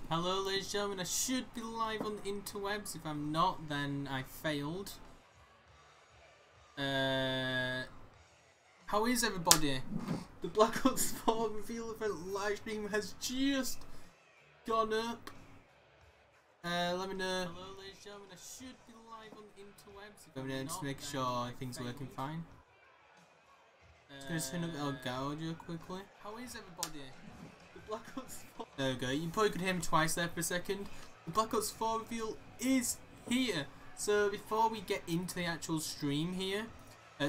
Hello ladies and gentlemen, I should be live on the interwebs. If I'm not, then I failed. How is everybody? The Blackout 4 reveal event live stream has just gone up. Let me know. Hello ladies and gentlemen, I should be live on the interwebs. If I'm not, just make sure things are working fine. Just gonna turn up El Gaudio quickly. How is everybody? The Black Ops 4. There we go. You probably could hear him twice there for a second. The Black Ops 4 reveal is here. So before we get into the actual stream here,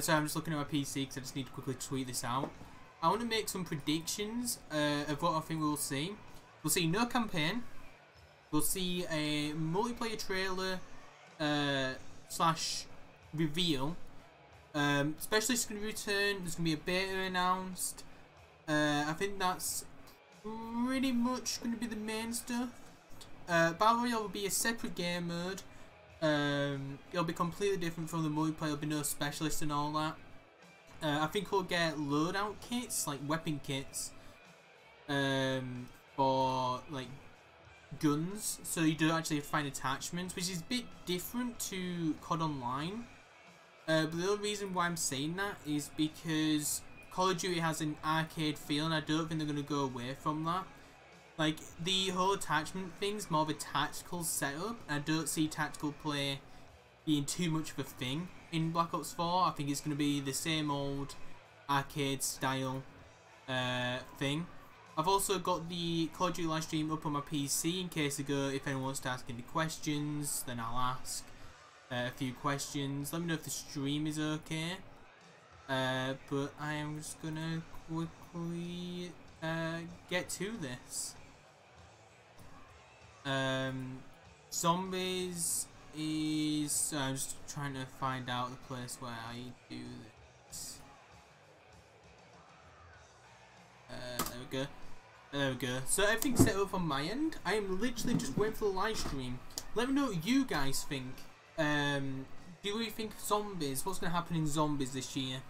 so I'm just looking at my PC because I just need to quickly tweet this out. I want to make some predictions of what I think we'll see. We'll see no campaign. We'll see a multiplayer trailer slash reveal. Specialists going to return. There's going to be a beta announced. I think that's pretty much going to be the main stuff. Battle Royale will be a separate game mode. It'll be completely different from the multiplayer. There'll be no specialists and all that. I think we'll get loadout kits, like weapon kits, for like guns. So you do actually have to find attachments, which is a bit different to COD Online. But the other reason why I'm saying that is because Call of Duty has an arcade feel, and I don't think they're going to go away from that. Like, the whole attachment thing's more of a tactical setup, and I don't see tactical play being too much of a thing in Black Ops 4. I think it's going to be the same old arcade style thing. I've also got the Call of Duty live stream up on my PC in case if anyone wants to ask any questions, then I'll ask a few questions. Let me know if the stream is okay. But I am just gonna quickly get to this. Zombies is... I'm just trying to find out the place where I do this. There we go. There we go. So everything's set up on my end. I am literally just waiting for the live stream. Let me know what you guys think. Do we think zombies? What's going to happen in zombies this year?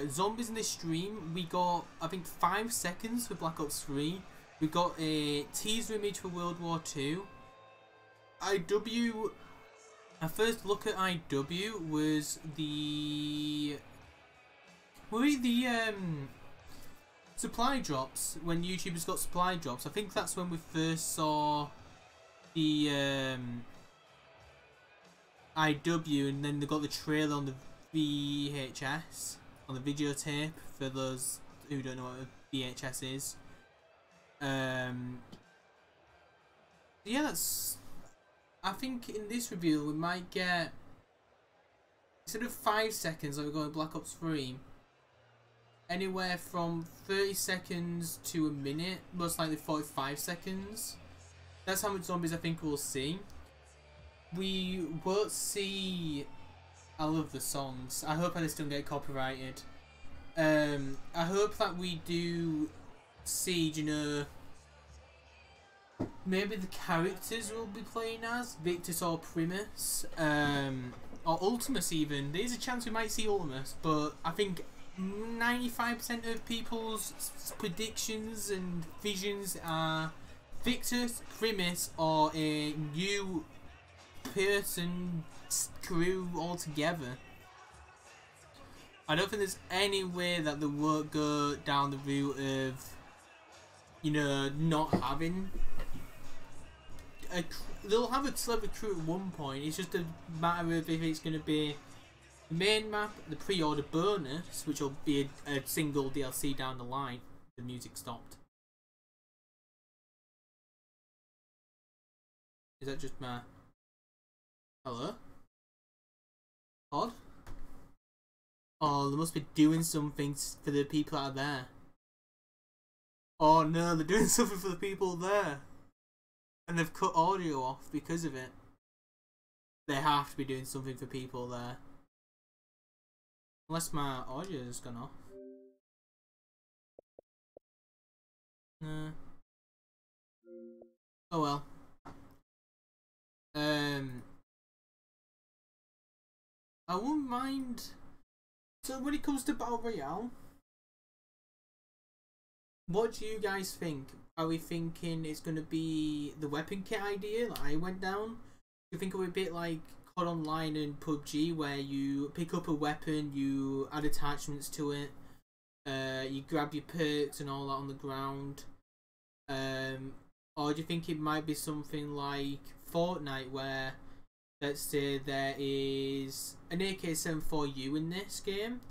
Zombies in this stream, we got, I think, 5 seconds for Black Ops 3. We got a teaser image for World War 2. IW, our first look at IW was the supply drops, when YouTubers got supply drops. I think that's when we first saw the IW, and then they got the trailer on the VHS, on the videotape, for those who don't know what a VHS is. Yeah, that's... I think in this review we might get, instead of 5 seconds like we're going to Black Ops 3, anywhere from 30 seconds to a minute, most likely 45 seconds. That's how much zombies I think we'll see. We won't see... I love the songs. I hope I just don't get copyrighted. I hope that we do see, you know, maybe the characters we'll be playing as, Victus or Primus, or Ultimus even. There's a chance we might see Ultimus, but I think 95% of people's predictions and visions are Victus, Primus, or a new person crew altogether. I don't think there's any way that they won't go down the route of, you know, not having a... They'll have a celebrity crew at one point. It's just a matter of if it's going to be the main map, the pre-order bonus, which will be a single DLC down the line. The music stopped. Is that just my... Hello? Odd? Oh, they must be doing something for the people out there. Oh no, they're doing something for the people there. And they've cut audio off because of it. They have to be doing something for people there. Unless my audio has gone off. No. Oh well. I wouldn't mind. So when it comes to Battle Royale, what do you guys think? Are we thinking it's going to be the weapon kit idea that I went down? Do you think it'll be a bit like COD Online and PUBG, where you pick up a weapon, you add attachments to it, you grab your perks and all that on the ground? Or do you think it might be something like Fortnite, where let's say there is an AK-74U in this game,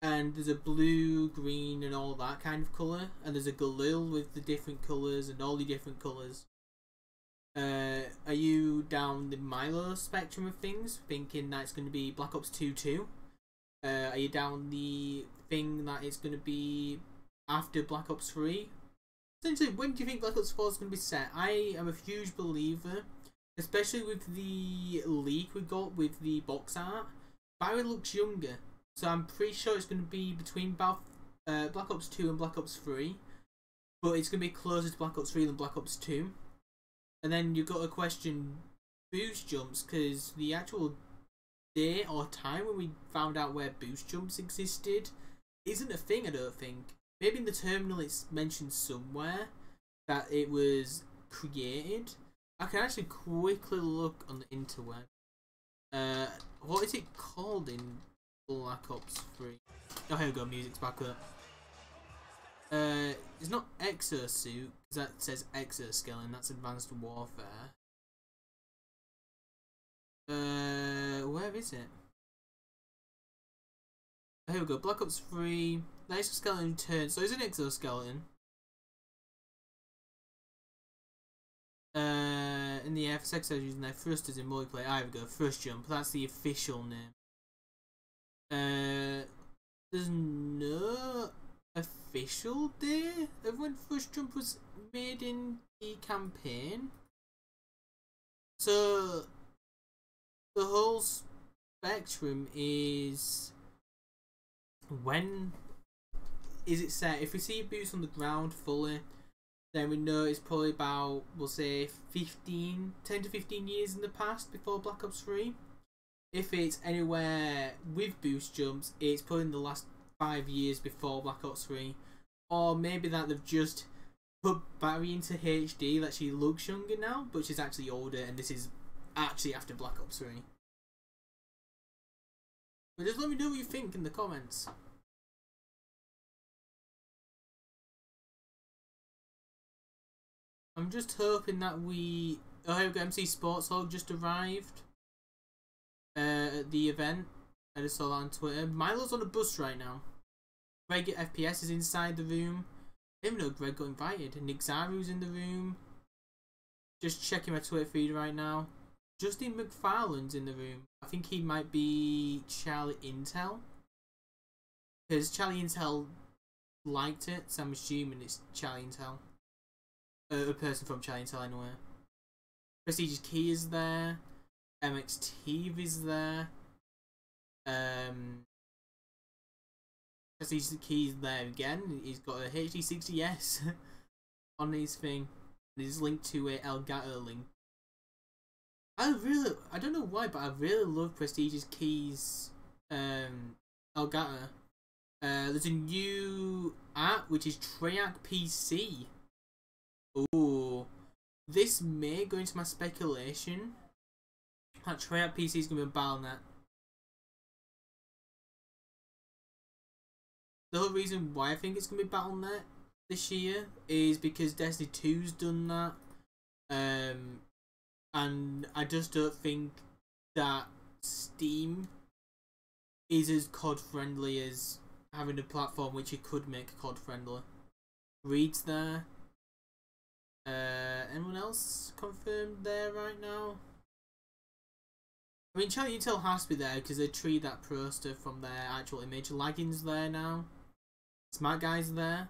and there's a blue, green and all that kind of colour, and there's a Galil with the different colours and all the different colours. Are you down the Milo spectrum of things, thinking that it's going to be Black Ops 2 2? Are you down the thing that it's going to be after Black Ops 3? Essentially, when do you think Black Ops 4 is going to be set? I am a huge believer, especially with the leak we got with the box art. Barry looks younger, so I'm pretty sure it's going to be between Black Ops 2 and Black Ops 3, but it's going to be closer to Black Ops 3 than Black Ops 2. And then you've got to question boost jumps, because the actual day or time when we found out where boost jumps existed isn't a thing, I don't think. Maybe in the terminal it's mentioned somewhere that it was created. I can actually quickly look on the interweb. What is it called in Black Ops 3? Oh, here we go, music's back up. It's not exosuit, because that says exoskeleton, that's advanced warfare. Where is it? Oh, here we go, Black Ops 3, the exoskeleton turns, so it's an exoskeleton. In the air for sex using their thrusters in multiplayer. Ah, here we go, thrust jump, that's the official name. There's no official day of when thrust jump was made in the campaign, so the whole spectrum is, when is it set? If we see boots on the ground fully, then we know it's probably about, we'll say 10 to 15 years in the past before Black Ops 3. If it's anywhere with boost jumps, it's probably in the last 5 years before Black Ops 3. Or maybe that they've just put Barry into HD, that she looks younger now, but she's actually older, and this is actually after Black Ops 3. But just let me know what you think in the comments. I'm just hoping that we... Oh, here we go, MC Sports Hog just arrived at the event. I just saw that on Twitter. Milo's on a bus right now. Greg at FPS is inside the room. I didn't even know Greg got invited. Nick Zaru's in the room. Just checking my Twitter feed right now. Justin McFarlane's in the room. I think he might be Charlie Intel, because Charlie Intel liked it, so I'm assuming it's Charlie Intel. A person from Charlie Intel anyway. Prestige's Key is there. MX Teve is there. Prestige's Key is there again. He's got a HD60S on his thing. And he's linked to a Elgato link. I don't know why, but I really love Prestige's Key's Elgato. There's a new app which is Treyarch PC. Ooh, this may go into my speculation that Treyarch PC is going to be a Battle.net. The whole reason why I think it's going to be Battle.net this year is because Destiny 2's done that. And I just don't think that Steam is as COD friendly as having a platform which you could make COD friendly. Reed's there. Anyone else confirmed there right now? I mean, Charlie Intel has to be there because they treat that poster from their actual image. Lagging's there now. Smart Guy's there.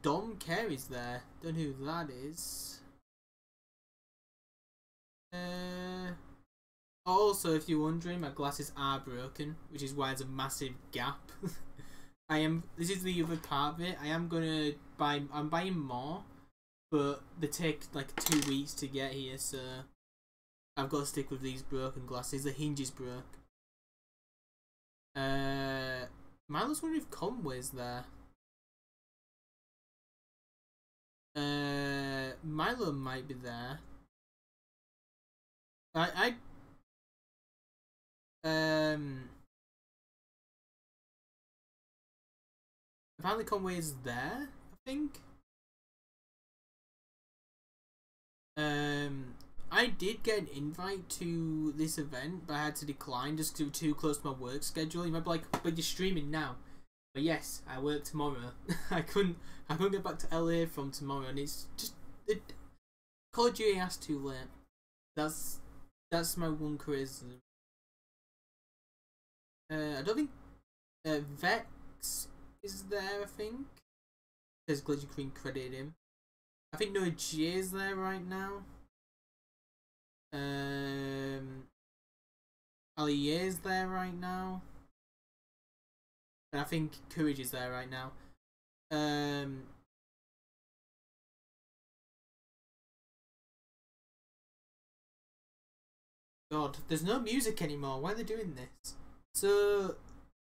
Dom Carey's there. Don't know who that is. Also, if you're wondering, my glasses are broken, which is why there's a massive gap. This is the other part of it. I'm buying more, but they take like 2 weeks to get here, so I've got to stick with these broken glasses. The hinge is broke. Milo's wondering if Conway's there. Milo might be there. Apparently Conway is there, I think. I did get an invite to this event, but I had to decline just because it was too close to my work schedule. You might be like, but you're streaming now. But yes, I work tomorrow. I couldn't get back to LA from tomorrow, and it's just Call of Duty asked too late. That's my one criticism. I don't think Vex is there. I think there's Glitchy Queen credited him. I think Noah J is there right now. Ali is there right now. And I think Courage is there right now. God, there's no music anymore. Why are they doing this? So,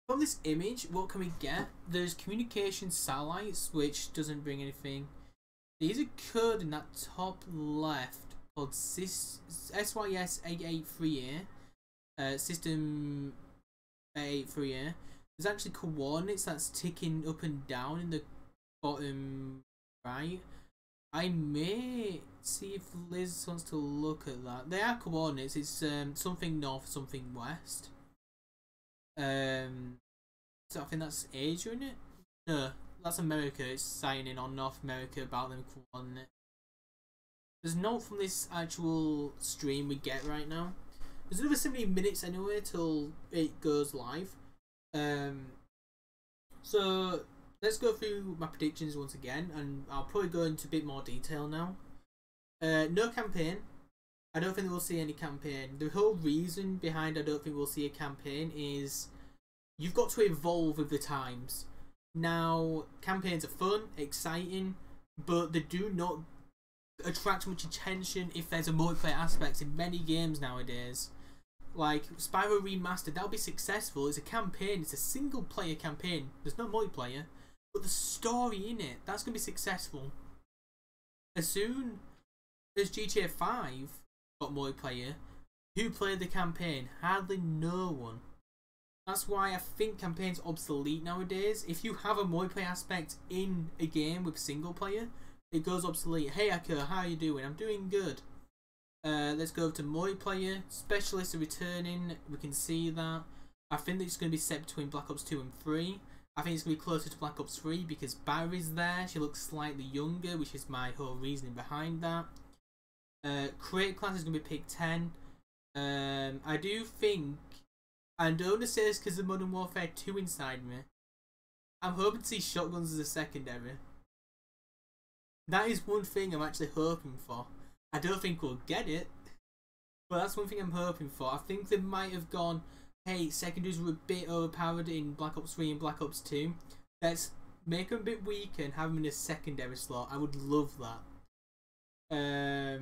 from this image, what can we get? There's communication satellites, which doesn't bring anything. There's a code in that top left called SYS883A. System 883A. There's actually coordinates that's ticking up and down in the bottom right. I may see if Liz wants to look at that. They are coordinates. It's something north, something west. So I think that's Asia, isn't it? No, that's America. It's signing on North America about them coordinates. There's no from this actual stream we get right now. There's another 70 minutes anyway till it goes live. So let's go through my predictions once again, and I'll probably go into a bit more detail now. No campaign. I don't think we'll see any campaign. The whole reason behind I don't think we'll see a campaign is you've got to evolve with the times. Now, campaigns are fun, exciting, but they do not attract much attention if there's a multiplayer aspect in many games nowadays. Like Spyro Remastered, that'll be successful. It's a campaign, it's a single player campaign. There's no multiplayer, but the story in it, that's gonna be successful. As soon as GTA 5 got multiplayer, who played the campaign? Hardly no one. That's why I think campaign's obsolete nowadays. If you have a multiplayer aspect in a game with single player, it goes obsolete. Hey Akira, how you doing? I'm doing good. Let's go to multiplayer. Specialists are returning. We can see that. I think it's going to be set between Black Ops 2 and 3. I think it's going to be closer to Black Ops 3 because Barry's there. She looks slightly younger, which is my whole reasoning behind that. Creative class is going to be pick 10. I do think, and I don't want to say this because of Modern Warfare 2 inside me, I'm hoping to see shotguns as a secondary. That is one thing I'm actually hoping for. I don't think we'll get it, but that's one thing I'm hoping for. I think they might have gone, hey, secondaries were a bit overpowered in Black Ops 3 and Black Ops 2. Let's make them a bit weaker and have them in a secondary slot. I would love that.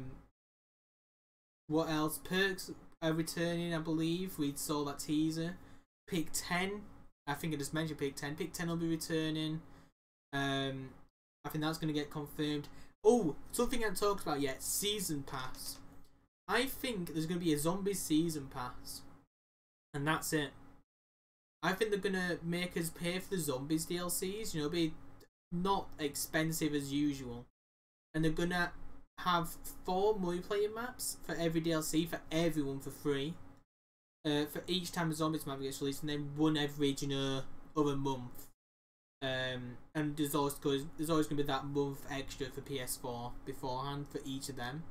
What else? Perks are returning, I believe. We saw that teaser. Pick 10. I think I just mentioned Pick 10. Pick 10 will be returning. I think that's going to get confirmed. Oh, something I haven't talked about yet. Season Pass. I think there's going to be a Zombies Season Pass. And that's it. I think they're going to make us pay for the Zombies DLCs. You know, be not expensive as usual. And they're going to have 4 multiplayer maps for every DLC for everyone for free. For each time a Zombies map gets released. And then one every, you know, other month. And there's always going to be that month extra for PS4 beforehand for each of them.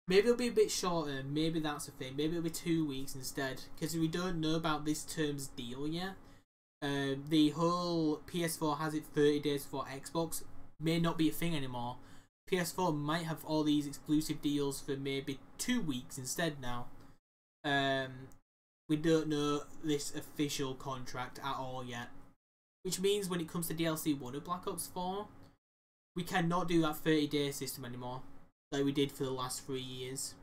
Maybe it'll be a bit shorter. Maybe that's the thing. Maybe it'll be 2 weeks instead, because we don't know about this term's deal yet. The whole PS4 has it 30 days before Xbox may not be a thing anymore. PS4 might have all these exclusive deals for maybe 2 weeks instead now. We don't know this official contract at all yet. Which means when it comes to DLC 1 of Black Ops 4, we cannot do that 30-day system anymore, like we did for the last 3 years.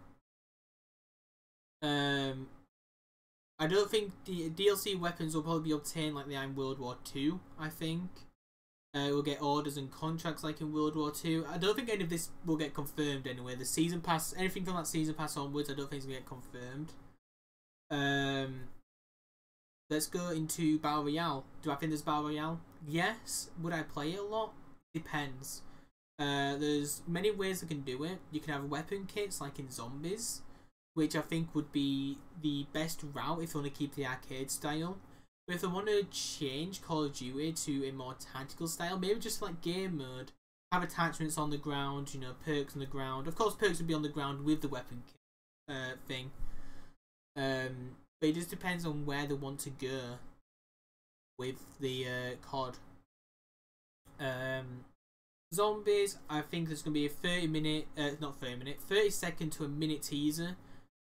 I I don't think the DLC weapons will probably be obtained like they are in World War II, I think. We'll get orders and contracts like in World War II. I don't think any of this will get confirmed anyway. The season pass, anything from that season pass onwards, I don't think it's going to get confirmed. Let's go into Battle Royale. Do I think there's Battle Royale? Yes. Would I play it a lot? Depends. There's many ways I can do it. You can have weapon kits like in Zombies, which I think would be the best route if you want to keep the arcade style. But if I want to change Call of Duty to a more tactical style, maybe just like game mode, have attachments on the ground, you know, perks on the ground. Of course, perks would be on the ground with the weapon thing. But it just depends on where they want to go with the COD. Zombies, I think there's going to be a 30 second to a minute teaser.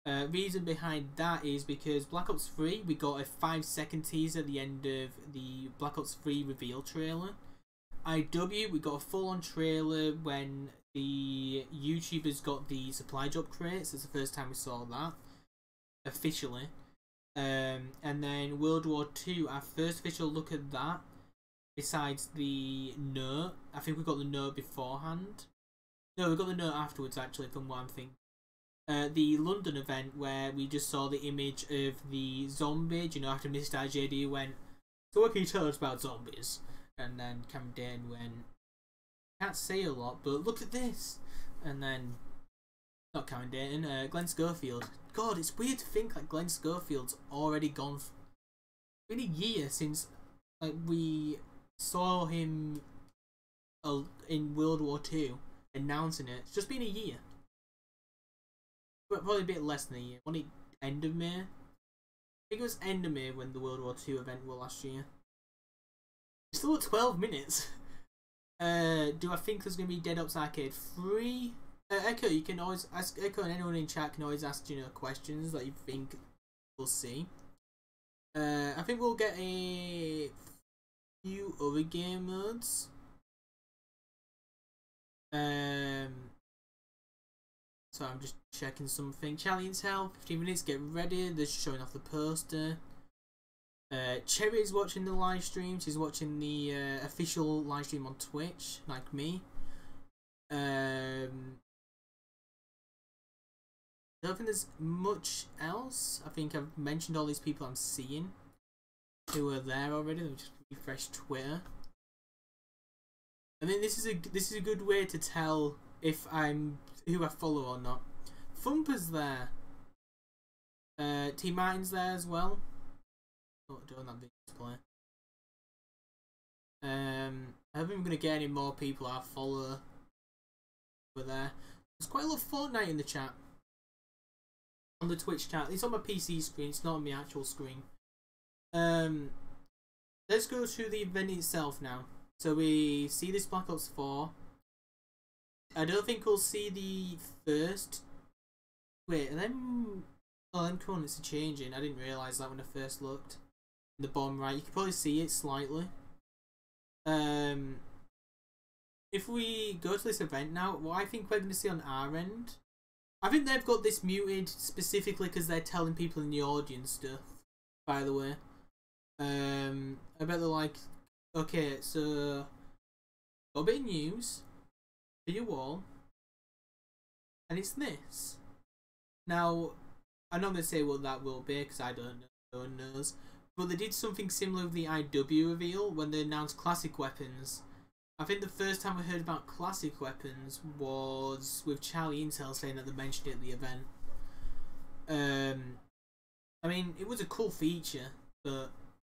Reason behind that is because Black Ops 3, we got a 5-second teaser at the end of the Black Ops 3 reveal trailer. IW, we got a full-on trailer when the YouTubers got the supply drop crates. It's the first time we saw that officially. And then World War II, our first official look at that. Besides the note, I think we got the note beforehand. No, we got the note afterwards actually, from what I'm thinking. The London event where we just saw the image of the zombie, you know, after Mr. JD went, so what can you tell us about zombies? And then Cameron Dayton went, can't say a lot, but look at this. And then, not Cameron Dayton, Glenn Schofield. God, it's weird to think like Glenn Schofield's already gone. It's been a year since like we saw him in World War II announcing it. It's just been a year. But probably a bit less than a year. When it end of May? I think it was end of May when the World War II event was last year. It's still at 12 minutes. Do I think there's going to be Dead Ops Arcade 3? Echo, you can always ask, Echo and anyone in chat can always ask, you know, questions that you think we'll see. I think we'll get a few other game modes. So I'm just checking something. Charlie Intel, 15 minutes, get ready. They're showing off the poster. Cherry is watching the live stream. She's watching the official live stream on Twitch, like me. I don't think there's much else. I think I've mentioned all these people I'm seeing who are there already. Let me just refresh Twitter. I think this is a good way to tell if I'm who I follow or not. Thumper's there. T Martin's there as well. Oh, don't that big display. I don't think I'm gonna get any more people I follow over there. There's quite a lot of Fortnite in the chat. On the Twitch chat. It's on my PC screen, it's not on my actual screen. Let's go to the event itself now. So we see this Black Ops 4. I don't think we'll see the first. Wait, and then them coordinates are changing. I didn't realise that when I first looked. In the bottom right, you can probably see it slightly. If we go to this event now, what I think we're going to see on our end, I think they've got this muted specifically because they're telling people in the audience stuff. By the way, I bet they're like, okay, so got a bit of news for you all, and it's this. Now, I'm not going to say what that will be because I don't know, no one knows, but they did something similar with the IW reveal when they announced classic weapons. I think the first time I heard about classic weapons was with Charlie Intel saying that they mentioned it at the event. I mean, it was a cool feature, but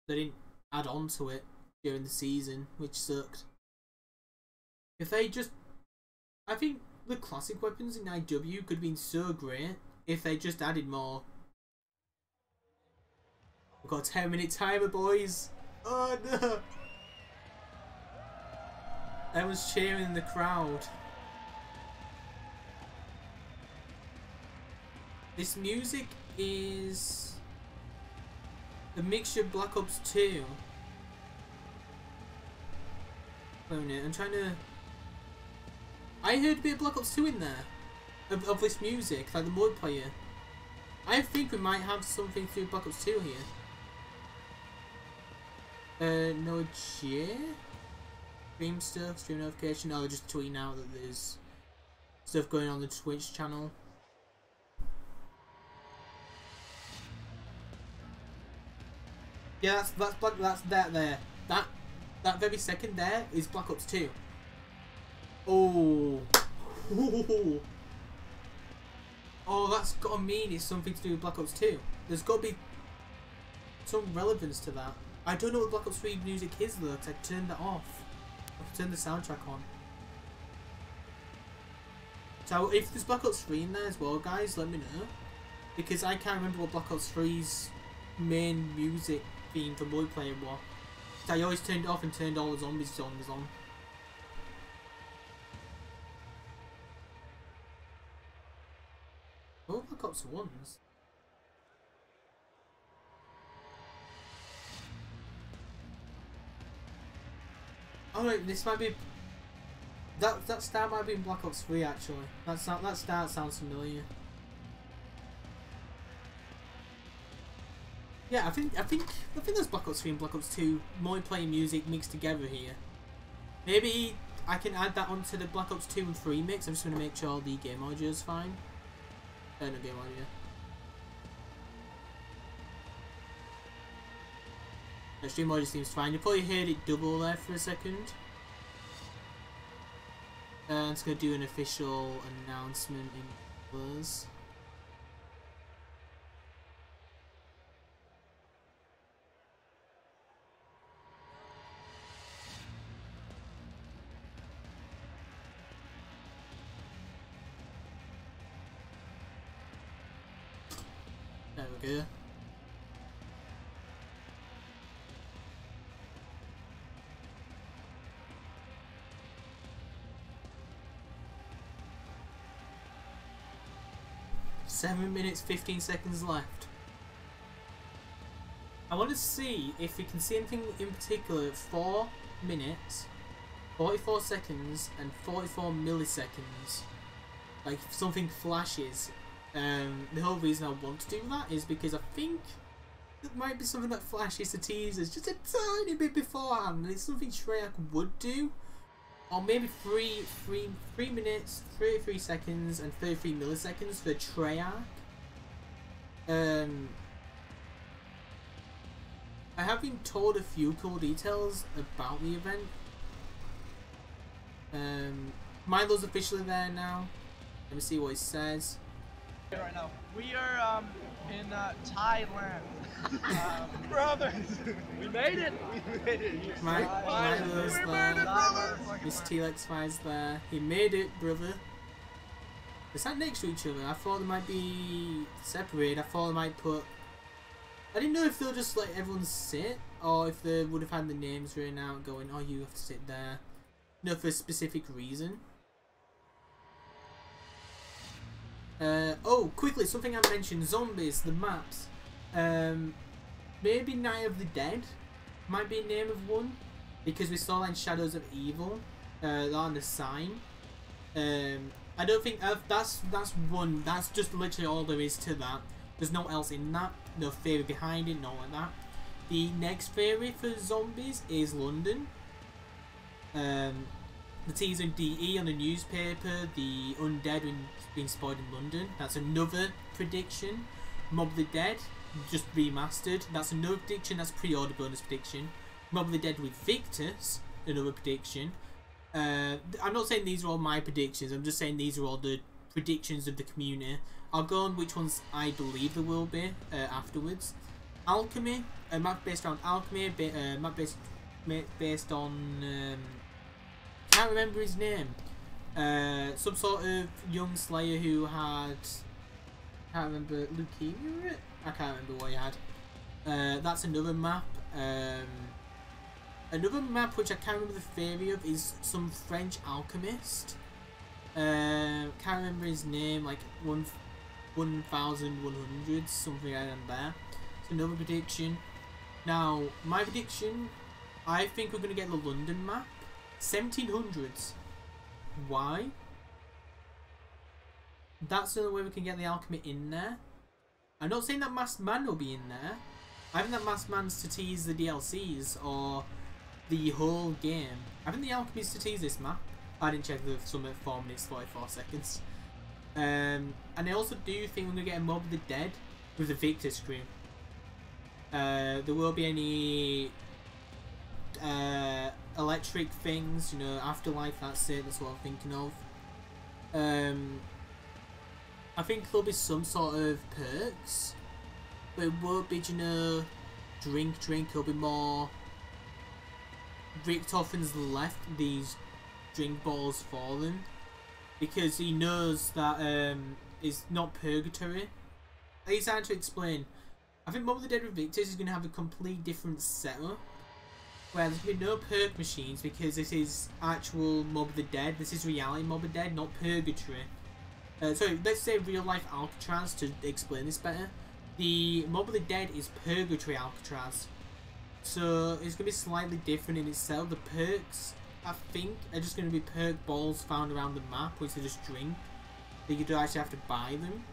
they didn't add on to it during the season, which sucked. If they just... I think the classic weapons in IW could have been so great if they just added more. We've got a 10-minute timer, boys! Oh no! Everyone's cheering in the crowd. This music is a mixture of Black Ops 2. Wait a minute, I'm trying to... I heard a bit of Black Ops 2 in there. Of this music, like the multiplayer. I think we might have something through Black Ops 2 here. No J? Stream stuff, stream notification. Oh, they're just tweeting out that there's stuff going on the Twitch channel. Yeah, that's that there. That very second there is Black Ops 2. Oh. Oh, that's gotta mean it's something to do with Black Ops 2. There's gotta be some relevance to that. I don't know what Black Ops 3 music is though, because I turned that off. I've turned the soundtrack on. So if there's Black Ops 3 in there as well, guys, let me know. Because I can't remember what Black Ops 3's main music theme for multiplayer was. So I always turned it off and turned all the zombies songs on. Oh, Black Ops 1's. Oh wait, this might be... That start might be in Black Ops 3 actually. That start sounds familiar. Yeah, I think there's Black Ops 3 and Black Ops 2 multiplayer music mixed together here. Maybe I can add that onto the Black Ops 2 and 3 mix. I'm just going to make sure the game audio is fine. No game audio. The stream audio seems fine. You probably heard it double there for a second. I'm just going to do an official announcement in Buzz. There we go. Seven minutes, 15 seconds left. I want to see if we can see anything in particular at 4 minutes, 44 seconds, and 44 milliseconds. Like, if something flashes. The whole reason I want to do that is because I think it might be something that flashes the teasers just a tiny bit beforehand, and it's something Treyarch would do. Or maybe 3 minutes, 33 seconds, and 33 milliseconds for Treyarch. I have been told a few cool details about the event. Milo's officially there now. Let me see what he says. Right now, we are in Thailand. Brothers, we made it. We made it. Milo's there. Miss T-Lex Fire's there. He made it, brother. They sat next to each other. I thought they might be separated. I thought they might put... I didn't know if they'll just let everyone sit, or if they would have had the names written out going, oh, you have to sit there. No, for a specific reason. Oh, quickly, something I mentioned. Zombies, the maps. Maybe Night of the Dead might be a name of one. Because we saw like Shadows of Evil on the sign. I don't think that's one. That's just literally all there is to that. There's no else in that. No theory behind it. No like that. The next theory for zombies is London. The teaser in DE on the newspaper. The undead being spotted in London. That's another prediction. Mob of the Dead just remastered. That's another prediction. That's pre-order bonus prediction. Mob of the Dead with Victus. Another prediction. I'm not saying these are all my predictions. I'm just saying these are all the predictions of the community. I'll go on which ones I believe there will be afterwards. Alchemy, a map based around alchemy, map based on can't remember his name. Some sort of young slayer who had, can't remember, leukemia. I can't remember what he had. That's another map. Another map which I can't remember the theory of is some French alchemist. Can't remember his name, like 1100, something like that. It's another prediction. Now, my prediction, I think we're going to get the London map. 1700s. Why? That's the only way we can get the alchemy in there. I'm not saying that Masked Man will be in there. I think that Masked Man's to tease the DLCs or the whole game. I think the Alchemy's to tease this map. I didn't check the summit 4 minutes 44 seconds. And I also do think we're gonna get a Mob of the Dead with the Victor screen. There won't be any electric things, you know, afterlife. That's it. That's what I'm thinking of. I think there'll be some sort of perks, but it won't be, you know, drink. It'll be more. Richthofen's left these drink balls for them because he knows that it's not purgatory. He's trying to explain. I think Mob of the Dead with Victors is going to have a complete different setup where there's going to be no perk machines because this is actual Mob of the Dead. This is reality Mob of the Dead, not purgatory. Sorry, let's say real life Alcatraz to explain this better. The Mob of the Dead is purgatory Alcatraz. So it's going to be slightly different in itself. The perks, I think, are just going to be perk balls found around the map, which they just drink. That you don't actually have to buy them.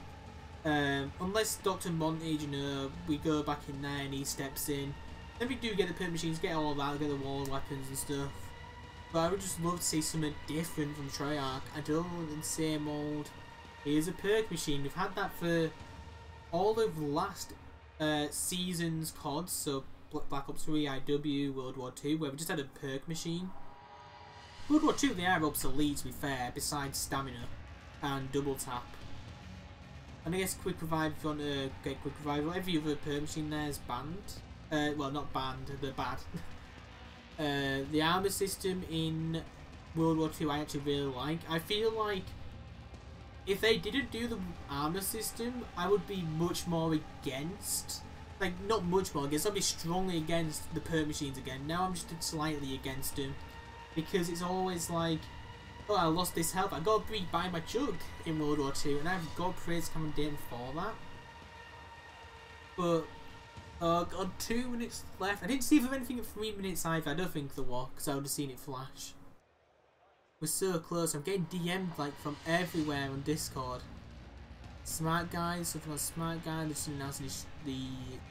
Unless Dr. Montage, you know, we go back in there and he steps in. Then we do get the perk machines, get all of that, get the wall weapons and stuff. But I would just love to see something different from Treyarch. I don't want the same old, here's a perk machine. We've had that for all of last season's CODs, so Black Ops 3, IW, World War 2, where we just had a perk machine. World War 2, they are obsolete, to be fair, besides stamina and double tap. And I guess quick revive, if you want to get quick revive, every other perk machine there is banned. Well, not banned, they're bad. The armor system in World War 2 I actually really like. I feel like if they didn't do the armor system, I would be much more against. Like, not much more against, I'd be strongly against the perk machines again. Now I'm just slightly against them. Because it's always like, oh, I lost this health, I got to rebuy my jug in World War 2, and I've got praise commentating for that. But, oh god, 2 minutes left. I didn't see if there was anything at 3 minutes either. I don't think there was, because I would have seen it flash. We're so close. I'm getting DM'd like from everywhere on Discord. Smart Guys, something like Smart Guy, they're just announcing the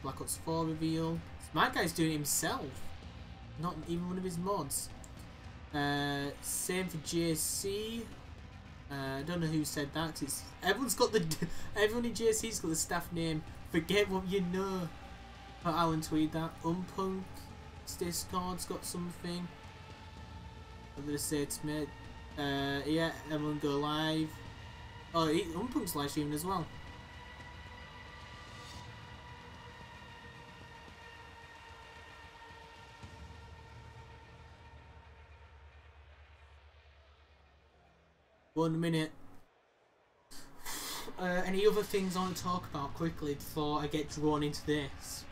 Black Ops 4 reveal. Smart Guy's doing it himself, not even one of his mods. Same for JC. I don't know who said that, 'cause it's, everyone in JC's got the staff name Forget What You Know. Oh, Alan tweeted that. Unpunk's Discord's got something. I'm gonna say it's me. Yeah, everyone go live. Oh, Unpunk's live streaming as well. One minute. Any other things I want to talk about quickly before I get drawn into this?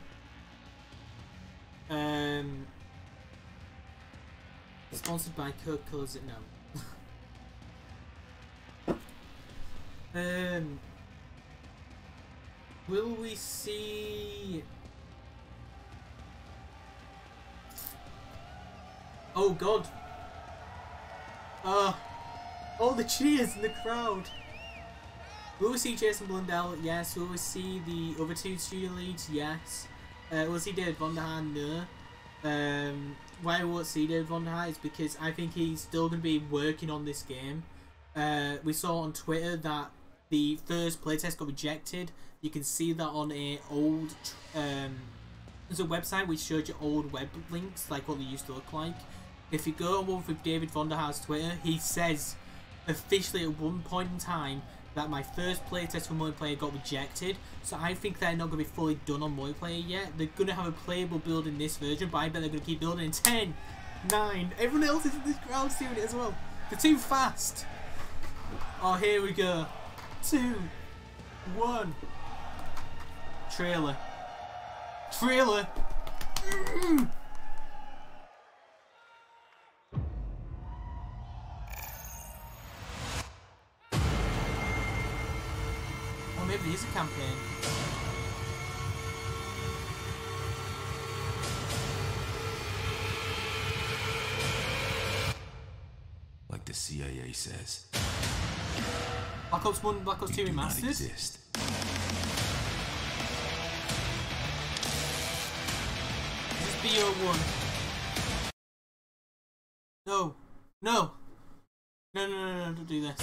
Sponsored by Coca-Cola, is it? No. Will we see? Oh god! Oh, the cheers in the crowd! Will we see Jason Blundell? Yes. Will we see the other 2 studio leads? Yes. Will we see David Vonderhaar? No. Why we won't see David Vonderhaar is because I think he's still going to be working on this game. We saw on Twitter that the first playtest got rejected. You can see that on a old there's a website which showed you old web links, like what they used to look like. If you go on with David Vonderhaar's Twitter, he says officially at one point in time that my first playtest for multiplayer got rejected. So I think they're not going to be fully done on multiplayer yet. They're going to have a playable build in this version, but I bet they're going to keep building in 10, 9. Everyone else is in this crowd doing it as well. They're too fast. Oh, here we go. 2, 1. Trailer. Trailer. Oh, maybe there's a campaign. Like the CIA says. Black Ops 1, Black Ops 2 Remastered? BO1. No. No. No, no, no, no, don't do this.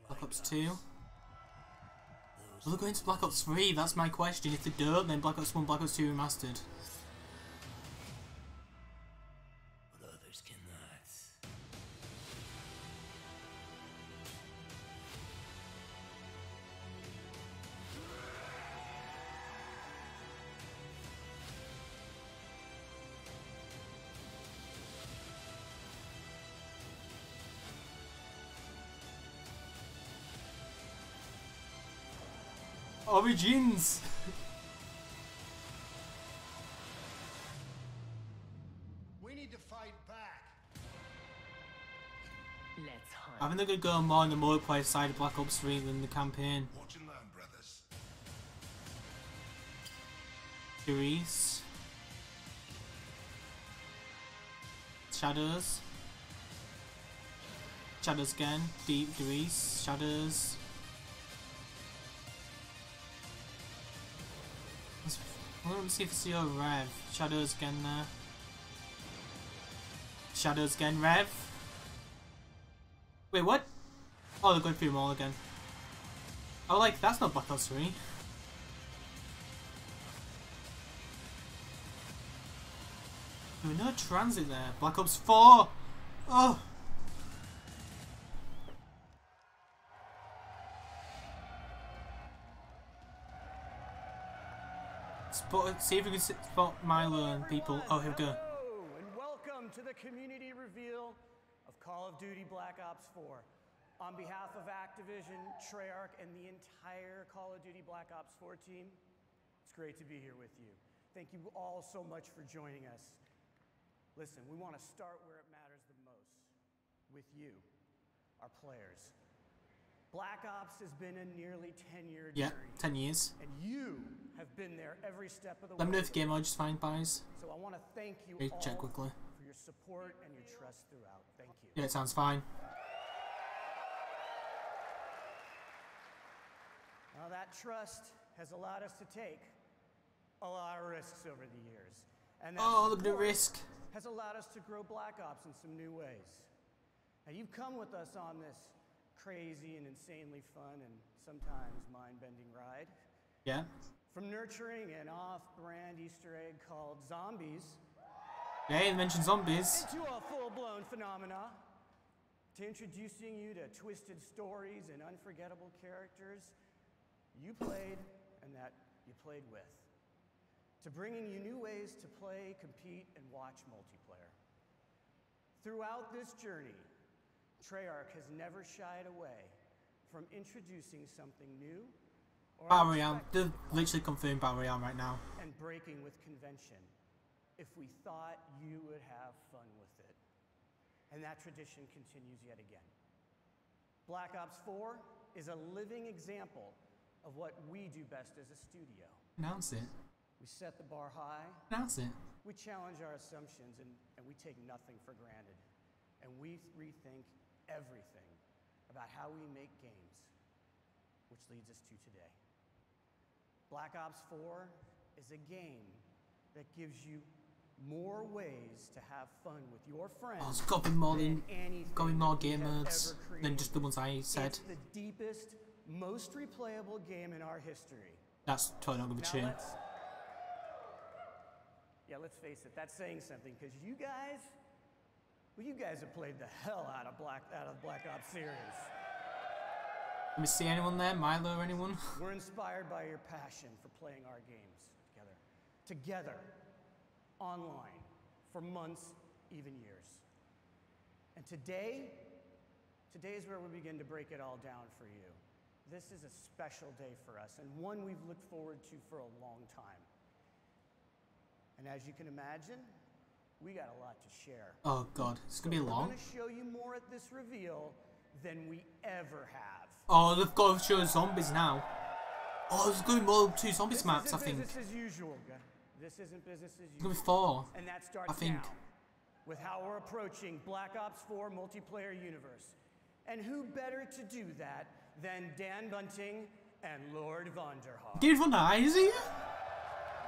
Black Ops 2. Will they go into Black Ops 3? That's my question. If they don't, then Black Ops 1, Black Ops 2 remastered. But others cannot. Origins! We need to fight back. Let's hunt. I think they're going to go more on the multiplayer side of Black Ops 3 than the campaign. Watch and learn, brothers. Therese. Shadows. Shadows again. Deep Therese. Shadows. Let me see if I see a Rev. Shadows again there. Shadows again, Rev. Wait, what? Oh, they're going through them all again. Oh, like, that's not Black Ops 3. There were no transit there. Black Ops 4! Oh! See if we can spot Milo and people. Oh, here we go. Hello, and welcome to the community reveal of Call of Duty Black Ops 4. On behalf of Activision, Treyarch, and the entire Call of Duty Black Ops 4 team, it's great to be here with you. Thank you all so much for joining us. Listen, we want to start where it matters the most, with you, our players. Black Ops has been a nearly 10-year journey. Yeah, 10 years. And you have been there every step of the way. Let me know if the game just find buys. So I want to thank you all Check quickly. for your support and your trust throughout. Thank you. Yeah, it sounds fine. Now that trust has allowed us to take a lot of risks over the years. And that Oh, look at the support risk. has allowed us to grow Black Ops in some new ways. Now you've come with us on this crazy and insanely fun and sometimes mind-bending ride. Yeah. From nurturing an off-brand Easter egg called Zombies Yeah, you mentioned zombies. into a full-blown phenomena, to introducing you to twisted stories and unforgettable characters you played and that you played with, to bringing you new ways to play, compete, and watch multiplayer. Throughout this journey, Treyarch has never shied away from introducing something new or Battle Royale. unexpected They're literally confirmed Battle Royale right now. and breaking with convention if we thought you would have fun with it. And that tradition continues yet again. Black Ops 4 is a living example of what we do best as a studio. Announce it. We set the bar high, Announce it. we challenge our assumptions, and we take nothing for granted. And we rethink everything about how we make games, which leads us to today. Black Ops 4 is a game that gives you more ways to have fun with your friends. Oh, it's got to be more than got to be more game we have modes ever than just the ones I It's said. the deepest, most replayable game in our history. That's totally not gonna be Now true. let's face it, that's saying something, because you guys have played the hell out of Black Ops series. Let me see anyone there, Milo or anyone? We're inspired by your passion for playing our games together, online, for months, even years. And today is where we begin to break it all down for you. This is a special day for us, and one we've looked forward to for a long time. And as you can imagine, we got a lot to share. Oh god, it's gonna be We're long. going to show you more at this reveal than we ever have. Oh, they've got to show zombies now. Oh, there's going to be more than 2 zombies This maps, I isn't think. business as usual, guys. This isn't business as There's going to usual. be 4. And that starts I think. now with how we're approaching Black Ops 4 multiplayer universe. And who better to do that than Dan Bunting and Lord Vonderhaar? David Vonderhaar is here?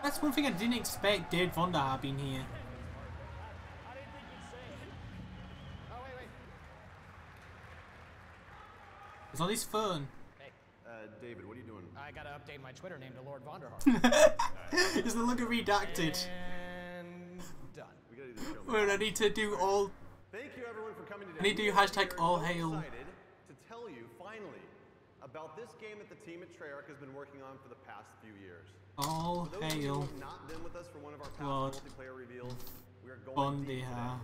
That's one thing I didn't expect, David Vonderhaar being here. I didn't think you'd say it. Oh, wait. It's on his phone. Hey, David, what are you doing? I gotta update my Twitter name to Lord Vonderhaar. It's the look of redacted. And done. We gotta do the show. Well, I need to do all. Thank you everyone for coming today. I need to do We are hashtag here all so hail. excited to tell you finally about this game that the team at Treyarch has been working on for the past few years. All For those of you who hail. have not been with us for one of our past Lord multiplayer reveals, we are going deep today. Vonderhaar.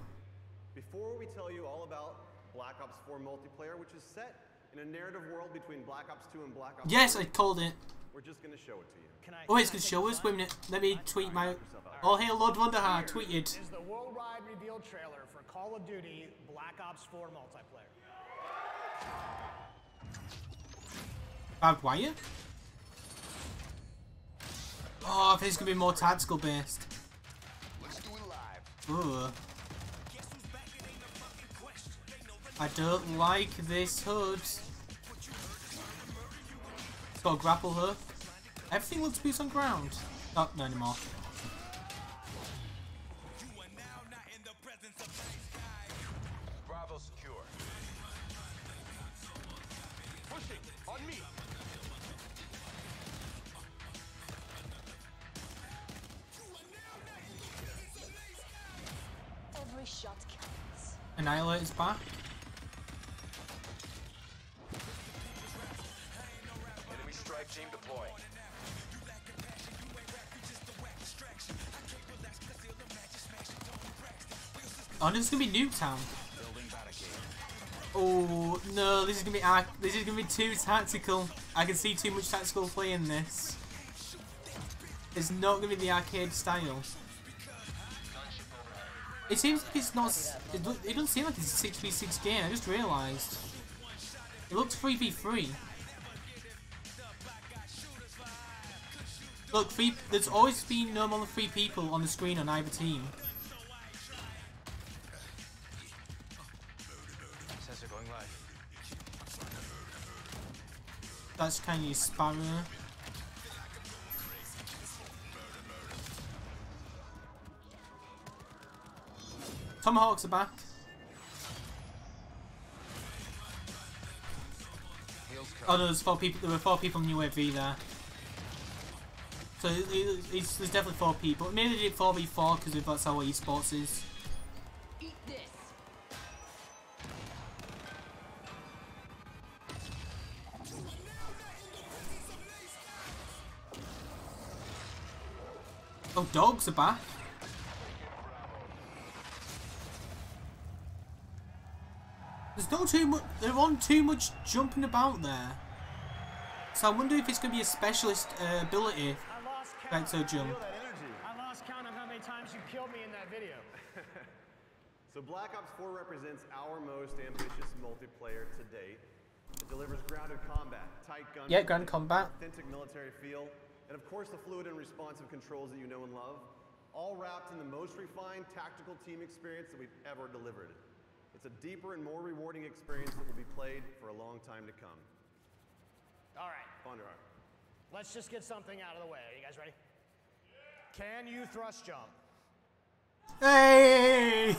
Before we tell you all about Black Ops 4 multiplayer, which is set in a narrative world between Black Ops 2 and Black Ops Yes, 3, I called it. we're just gonna show it to you. Oh, it's going to show us. Wait a minute. Let me tweet my. All hail Lord Vonderhaar tweeted. Is the worldwide reveal trailer for Call of Duty Black Ops 4 multiplayer. Barbed wire? Oh, I think it's going to be more tactical based. Let's do it live. Ugh. I don't like this hood. It's got a grapple hook. Everything looks boots on ground. Oh, no anymore. Bravo secure. Pushing on me. Every shot counts. Annihilate is back. Enemy strike team deploying. Oh, this is gonna be Nuketown. Oh no, this is gonna be too tactical. I can see too much tactical play in this. It's not gonna be the arcade style. It seems like it's not. It doesn't seem like it's a 6v6 game. I just realised. It looks 3v3. Look, there's always been no more than 3 people on the screen on either team. Sensor going live. That's kind of your sparrow. Tomahawks are back. Oh no, there's 4 people. There were 4 people in UAV there. So there's definitely 4 people. Maybe they did 4v4 because that's how esports is. Eat this. Oh, dogs are back. There's not too much. There aren't too much jumping about there. So I wonder if it's going to be a specialist ability. Right, so jump. I lost count on how many times you killed me in that video. So Black Ops 4 represents our most ambitious multiplayer to date. It delivers grounded combat, tight gun, Yeah, grounded combat. authentic military feel, and of course the fluid and responsive controls that you know and love, all wrapped in the most refined tactical team experience that we've ever delivered. It's a deeper and more rewarding experience that will be played for a long time to come. All right, Vonderhaar. let's just get something out of the way. Are you guys ready? Can you thrust jump? Hey!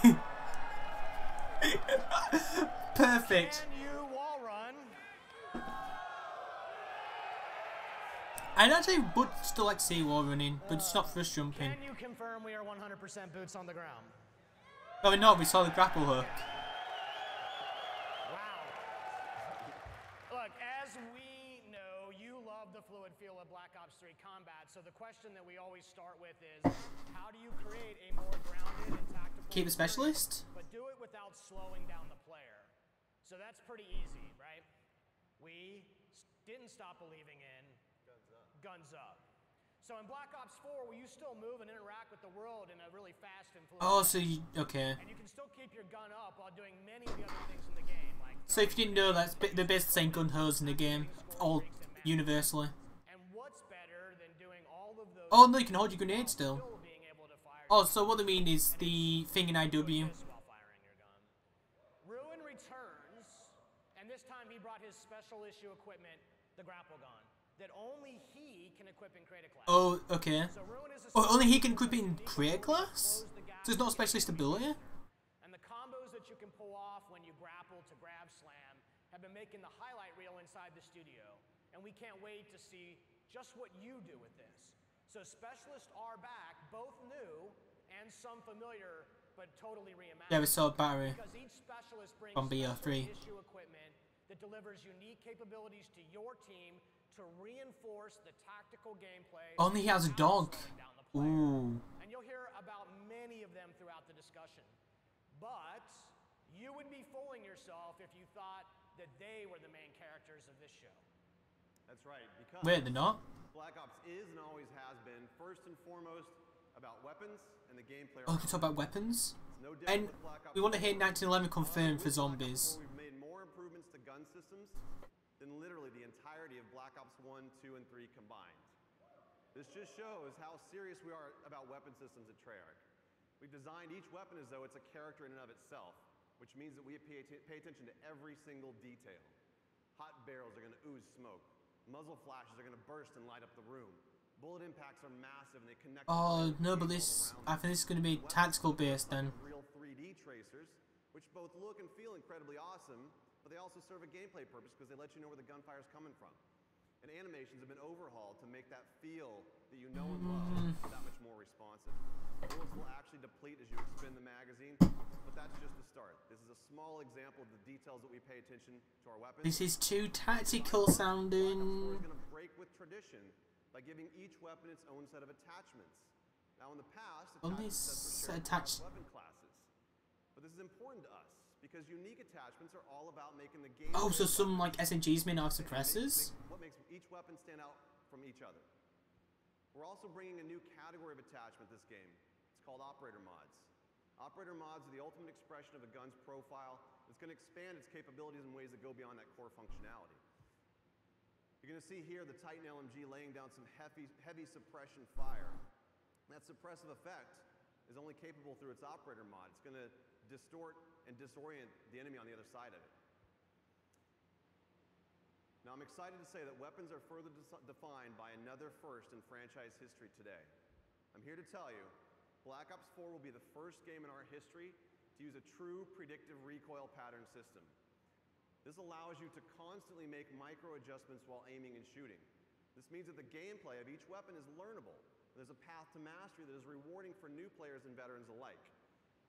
Perfect. Can you wall run? I'd actually would still like to see wall running, but it's not thrust jumping. Can you confirm we are 100% boots on the ground? No, we're not. We saw the grapple hook. Wow. Look, as we know, you love the fluid feel of Black Ops 3 combat, so the question that we always start with is, how do you create a more grounded and tactical Keep the specialist. but do it without slowing down the player? So that's pretty easy, right? We didn't stop believing in guns up. So in Black Ops 4, will you still move and interact with the world in a really fast and fluid Oh, way? so you, okay. And you can still keep your gun up while doing many of the other things in the game, like So if you didn't know, they're basically the same gun hose in the game, all universally. and what's Oh no, you can hold your grenade still. Still being able to fire Oh, so what I mean is the thing in IW. while firing your gun. Ruin returns, and this time he brought his special issue equipment, the grapple gun, that only he can equip in Creative Class. Oh, okay. So Ruin is a Oh, only he can equip it in Create Class? So it's not specialist ability? and the combos that you can pull off when you grapple to grab slam have been making the highlight reel inside the studio, and we can't wait to see just what you do with this. So specialists are back, both new and some familiar, but totally reimagined. Yeah, we saw Barry Because each specialist brings from special BR3. issue equipment that delivers unique capabilities to your team to reinforce the tactical gameplay. Only he has a dog. slowing down the player. Ooh. And you'll hear about many of them throughout the discussion. But you would be fooling yourself if you thought that they were the main characters of this show. That's right, because Wait, they're not? Black Ops is and always has been first and foremost about weapons and the gameplay. Oh, we can talk about weapons? It's no And different with Black Ops we want to 4. hit 1911 confirmed for With Black Ops zombies. 4, we've made more improvements to gun systems than literally the entirety of Black Ops 1, 2, and 3 combined. This just shows how serious we are about weapon systems at Treyarch. We've designed each weapon as though it's a character in and of itself, which means that we pay attention to every single detail. Hot barrels are going to ooze smoke. Muzzle flashes are going to burst and light up the room. Bullet impacts are massive and they connect. Oh, no, but this... I think this is going to be tactical based then. Real 3D tracers, which both look and feel incredibly awesome, but they also serve a gameplay purpose because they let you know where the gunfire is coming from. And animations have been overhauled to make that feel that you know and love that much more responsive. Bullets will actually deplete as you expend the magazine, but that's just the start. This is a small example of the details that we pay attention to our weapons. This is too tactical sounding. We're going to break with tradition by giving each weapon its own set of attachments. Now in the past, Only attachments were attached. weapon classes. But this is important to us because unique attachments are all about making the game. Oh, so some like SMGs may not have suppressors? What makes each weapon stand out from each other. We're also bringing a new category of attachment this game. It's called operator mods. Operator mods are the ultimate expression of a gun's profile. It's going to expand its capabilities in ways that go beyond that core functionality. You're going to see here the Titan LMG laying down some heavy suppression fire. And that suppressive effect is only capable through its operator mod. It's going to distort and disorient the enemy on the other side of it. Now I'm excited to say that weapons are further defined by another first in franchise history today. I'm here to tell you, Black Ops 4 will be the first game in our history to use a true predictive recoil pattern system. This allows you to constantly make micro adjustments while aiming and shooting. This means that the gameplay of each weapon is learnable. There's a path to mastery that is rewarding for new players and veterans alike.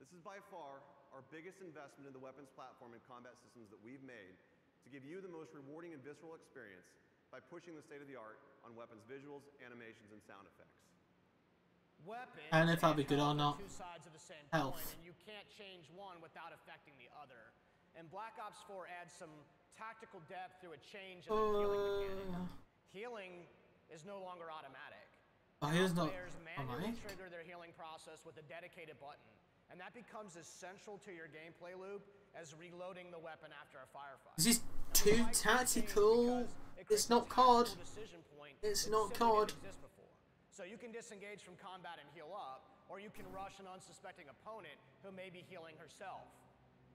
This is by far our biggest investment in the weapons platform and combat systems that we've made to give you the most rewarding and visceral experience by pushing the state of the art on weapons visuals, animations, and sound effects. Weapons I don't know if that'll be good or and not. two sides of the same Health. coin, and you can't change one without affecting the other. And Black Ops 4 adds some tactical depth through a change in the healing mechanic. Healing is no longer automatic. Oh, here's not. Players Am manually I? trigger their healing process with a dedicated button, and that becomes as central to your gameplay loop as reloading the weapon after a firefight. This is too tactical. It's not COD. It's not COD. So you can disengage from combat and heal up, or you can rush an unsuspecting opponent who may be healing herself.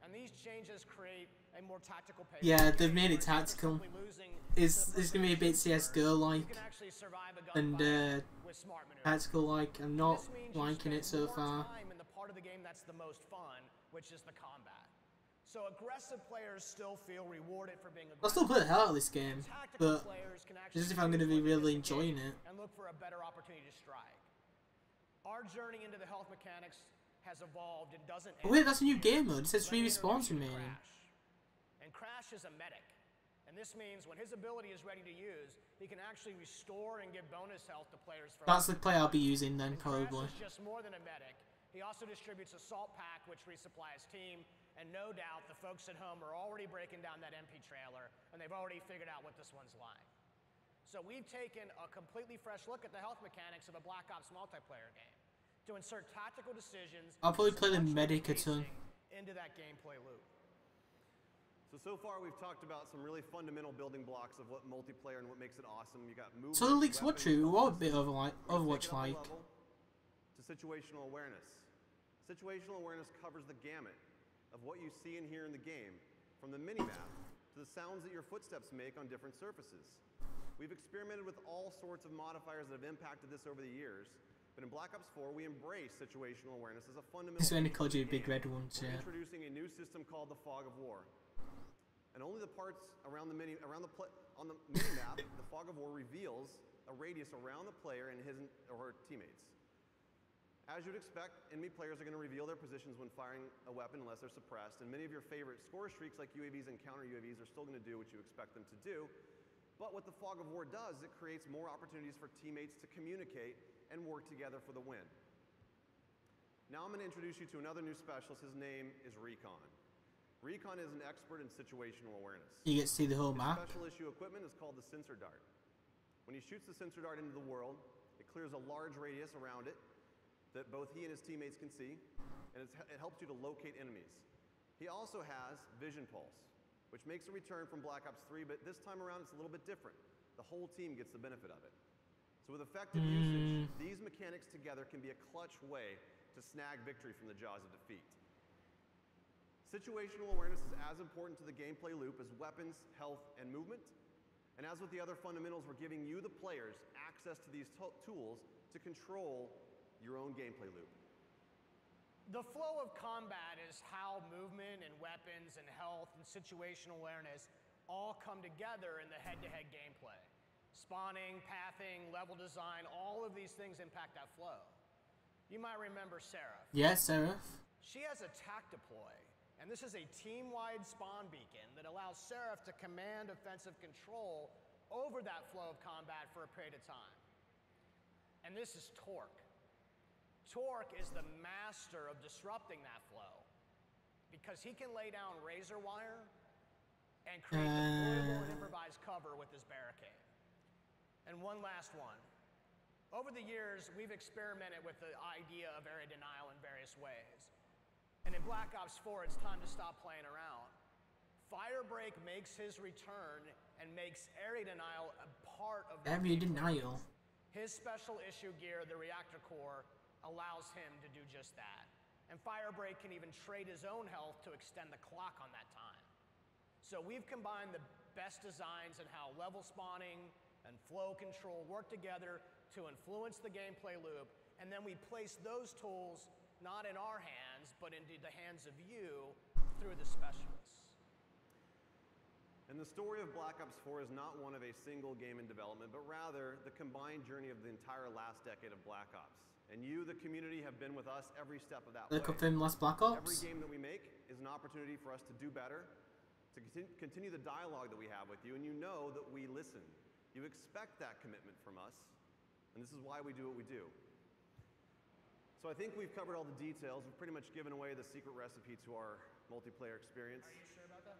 And these changes create a more tactical pace. Yeah, they've made it tactical. It's gonna be a bit CS:GO like and tactical like. I'm not liking it so far. In the part of the game that's the most fun, which is the combat. So aggressive players still feel rewarded for being aggressive. I'll still play the hell out of this game, but just if I'm gonna be really enjoying it. And look for a better opportunity to strike. Our journey into the health mechanics has evolved and doesn't end. Oh wait, that's a new game mode. It says re-respawn remaining. And Crash is a medic. And this means when his ability is ready to use, he can actually restore and give bonus health to players from. That's the play I'll be using then, probably. Crash is just more than a medic. He also distributes a salt pack which resupplies team, and no doubt the folks at home are already breaking down that MP trailer, and they've already figured out what this one's like. So we've taken a completely fresh look at the health mechanics of a Black Ops multiplayer game to insert tactical decisions. I'll probably play the medic a ton. Into that gameplay loop. So far we've talked about some really fundamental building blocks of what multiplayer and what makes it awesome. You got movement, So the leaks what true? What a bit of like Overwatch like. To situational awareness. Situational awareness covers the gamut of what you see and hear in the game, from the minimap to the sounds that your footsteps make on different surfaces. We've experimented with all sorts of modifiers that have impacted this over the years, but in Black Ops 4 we embrace situational awareness as a fundamental. This is when they called you big red ones, We're yeah. introducing a new system called the Fog of War. And only the parts around the on the minimap, the Fog of War reveals a radius around the player and his or her teammates. As you'd expect, enemy players are going to reveal their positions when firing a weapon unless they're suppressed, and many of your favorite score streaks like UAVs and counter UAVs are still going to do what you expect them to do. But what the Fog of War does is it creates more opportunities for teammates to communicate and work together for the win. Now I'm going to introduce you to another new specialist. His name is Recon. Recon is an expert in situational awareness. You get to see the whole map. Special issue equipment is called the sensor dart. When he shoots the sensor dart into the world, it clears a large radius around it that both he and his teammates can see, and it helps you to locate enemies. He also has Vision Pulse, which makes a return from Black Ops 3, but this time around it's a little bit different. The whole team gets the benefit of it. So with effective usage, these mechanics together can be a clutch way to snag victory from the jaws of defeat. Situational awareness is as important to the gameplay loop as weapons, health, and movement. And as with the other fundamentals, we're giving you, the players, access to these tools to control your own gameplay loop. The flow of combat is how movement and weapons and health and situational awareness all come together in the head-to-head gameplay. Spawning, pathing, level design, all of these things impact that flow. You might remember Seraph. Yes, Seraph. She has a TAC deploy, and this is a team-wide spawn beacon that allows Seraph to command offensive control over that flow of combat for a period of time. And this is Torque. Torque is the master of disrupting that flow because he can lay down razor wire and create deployable and improvised cover with his barricade. And one last one. Over the years, we've experimented with the idea of area denial in various ways. And in Black Ops 4, it's time to stop playing around. Firebreak makes his return and makes area denial a part of the area denial. His special issue gear, the reactor core, allows him to do just that. And Firebreak can even trade his own health to extend the clock on that time. So we've combined the best designs in how level spawning and flow control work together to influence the gameplay loop, and then we place those tools not in our hands, but into the hands of you through the specialists. And the story of Black Ops 4 is not one of a single game in development, but rather the combined journey of the entire last decade of Black Ops. And you, the community, have been with us every step of that way. Confirmed last Black Ops. Every game that we make is an opportunity for us to do better, to continue the dialogue that we have with you, and you know that we listen. You expect that commitment from us, and this is why we do what we do. So I think we've covered all the details. We've pretty much given away the secret recipe to our multiplayer experience. Are you sure about that?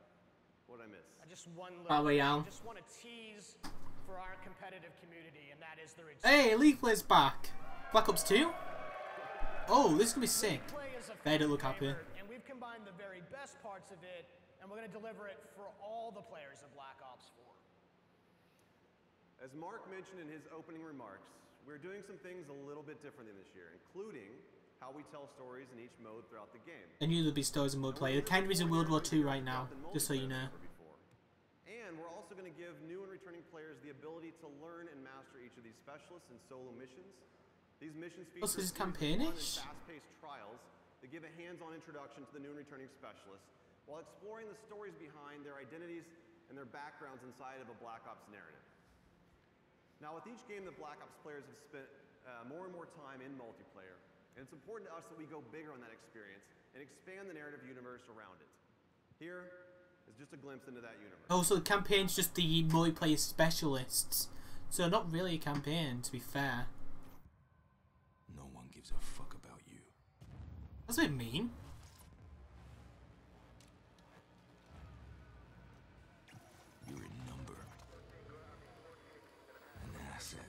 What'd I miss? I just want to tease for our competitive community, and that is the return. Hey, League Play's back. Black Ops 2? Oh, this is gonna be sick. They don't look happy. And we've combined the very best parts of it, and we're gonna deliver it for all the players of Black Ops 4. As Mark mentioned in his opening remarks, we're doing some things a little bit differently this year, including how we tell stories in each mode throughout the game. I knew there'd be stories in multiplayer. It kind of is in World War II right now, just so you know. And we're also going to give new and returning players the ability to learn and master each of these specialists and solo missions. These missions feature this is campaignish. fast-paced trials that give a hands-on introduction to the new and returning specialists while exploring the stories behind their identities and their backgrounds inside of a Black Ops narrative. Now, with each game, the Black Ops players have spent more and more time in multiplayer, and it's important to us that we go bigger on that experience and expand the narrative universe around it. Here is just a glimpse into that universe. Oh, so the campaign's just the multiplayer specialists. So not really a campaign, to be fair. No one gives a fuck about you. That's a bit mean. You're a number. An asset.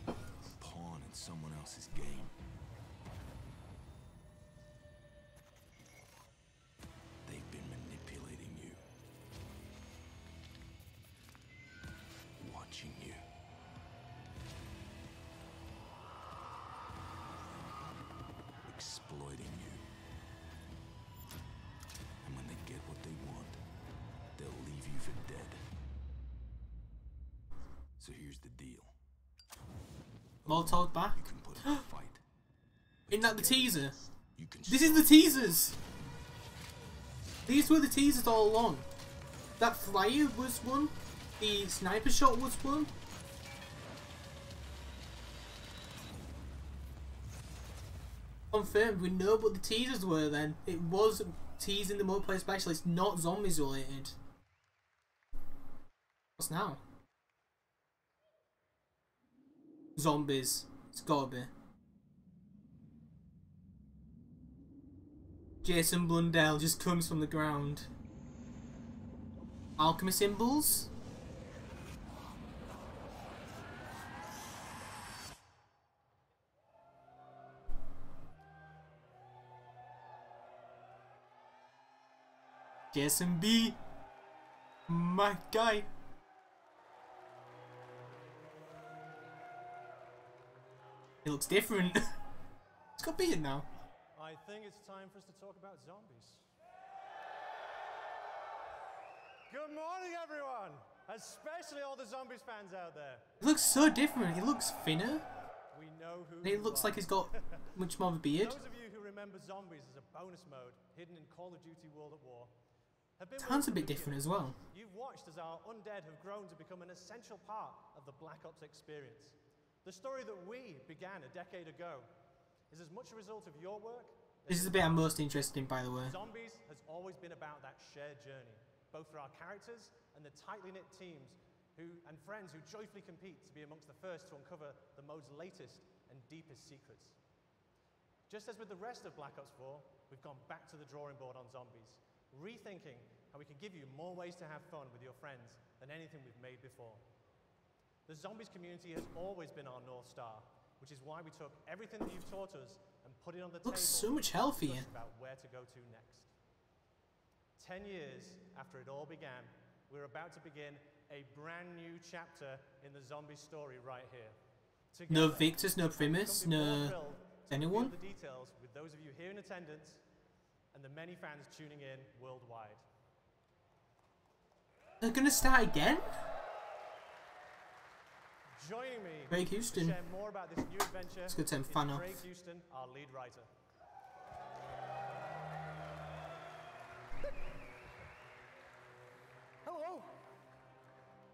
A pawn in someone else's game. They've been manipulated. exploiting you. And when they get what they want, they'll leave you for dead. So here's the deal. Molotov back. You can put up a fight. Isn't that the teaser? You can This is the teasers! These were the teasers all along. That flyer was one. The sniper shot was one. Confirmed, we know what the teasers were then. It was teasing the multiplayer specialist, not zombies related. What's now? Zombies. It's gotta be. Jason Blundell just comes from the ground. Alchemy symbols? Jason B. My guy. He looks different. He's got beard now. I think it's time for us to talk about zombies. Good morning, everyone! Especially all the zombies fans out there. He looks so different. He looks thinner. We know who He looks like he's got much more of a beard. Those of you who remember zombies as a bonus mode hidden in Call of Duty World at War have been Sounds a bit different as well. You've watched as our undead have grown to become an essential part of the Black Ops experience. The story that we began a decade ago is as much a result of your work. This is the bit I'm most interested in, by the way. Zombies has always been about that shared journey, both for our characters and the tightly knit teams and friends who joyfully compete to be amongst the first to uncover the mode's latest and deepest secrets. Just as with the rest of Black Ops 4, we've gone back to the drawing board on zombies, rethinking how we can give you more ways to have fun with your friends than anything we've made before. The zombies community has always been our North Star, which is why we took everything that you've taught us and put it on the table. Looks so much healthier. About where to go to next. 10 years after it all began, we're about to begin a brand new chapter in the zombie story right here. Together, No Victors, no Primus, no anyone. The details with those of you here in attendance and the many fans tuning in worldwide. They're gonna start again? Joining me Craig Houston. to share more about this new adventure Let's go turn is fan off. Craig Houston, our lead writer. Hello.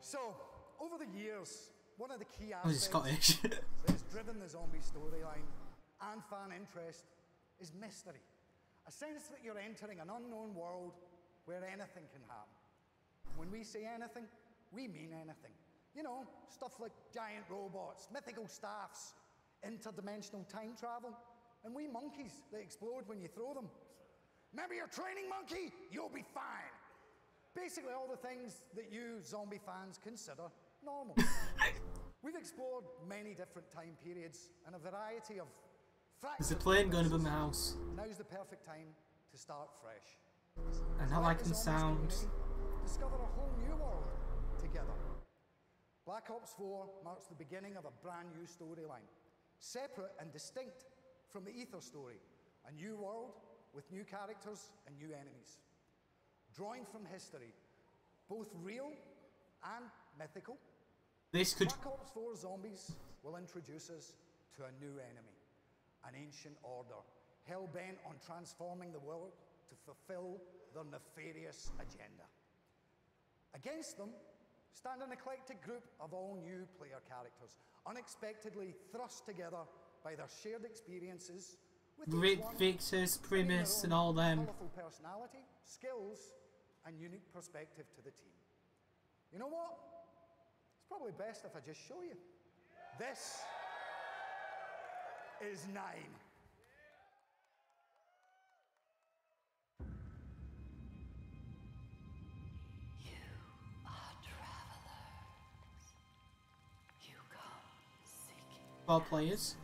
So, over the years, one of the key Oh, he's aspects Scottish. that has driven the zombie storyline and fan interest is mystery. A sense that you're entering an unknown world where anything can happen. When we say anything, we mean anything. You know, stuff like giant robots, mythical staffs, interdimensional time travel, and wee monkeys that explode when you throw them. Remember your training monkey? You'll be fine. Basically all the things that you zombie fans consider normal. We've explored many different time periods and a variety of There's a plane going above my house. Now's the perfect time to start fresh. And how I can sound. Discover a whole new world together. Black Ops 4 marks the beginning of a brand new storyline, separate and distinct from the Ether story. A new world with new characters and new enemies. Drawing from history, both real and mythical, This could. Black Ops 4 Zombies will introduce us to a new enemy, an ancient order, hell-bent on transforming the world to fulfill their nefarious agenda. Against them stand an eclectic group of all new player characters, unexpectedly thrust together by their shared experiences with each one Victors, bringing their Primus, own and all them. colourful personality, skills, and unique perspective to the team. You know what? It's probably best if I just show you. This is 9. Well players.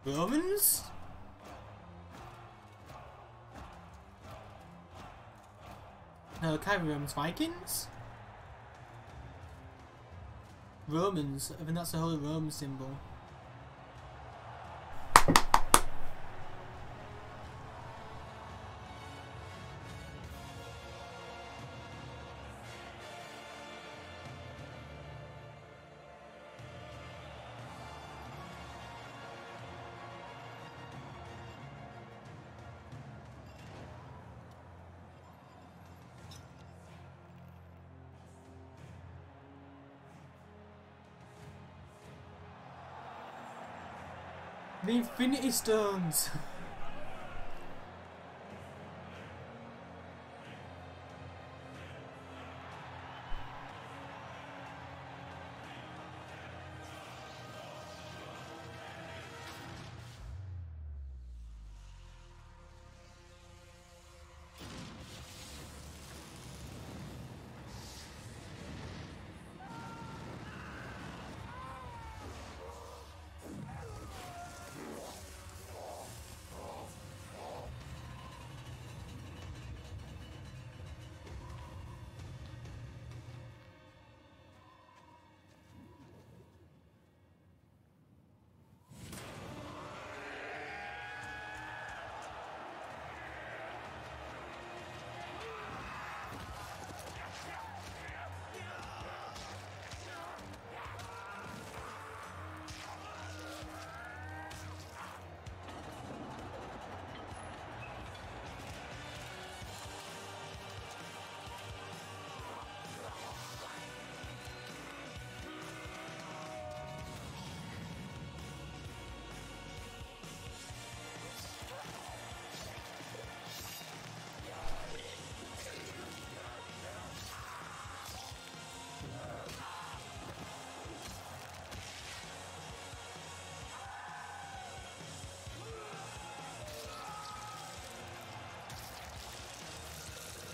Romans? No, can't be Romans. Vikings? Romans. I think that's the Holy Roman symbol. The Infinity Stones!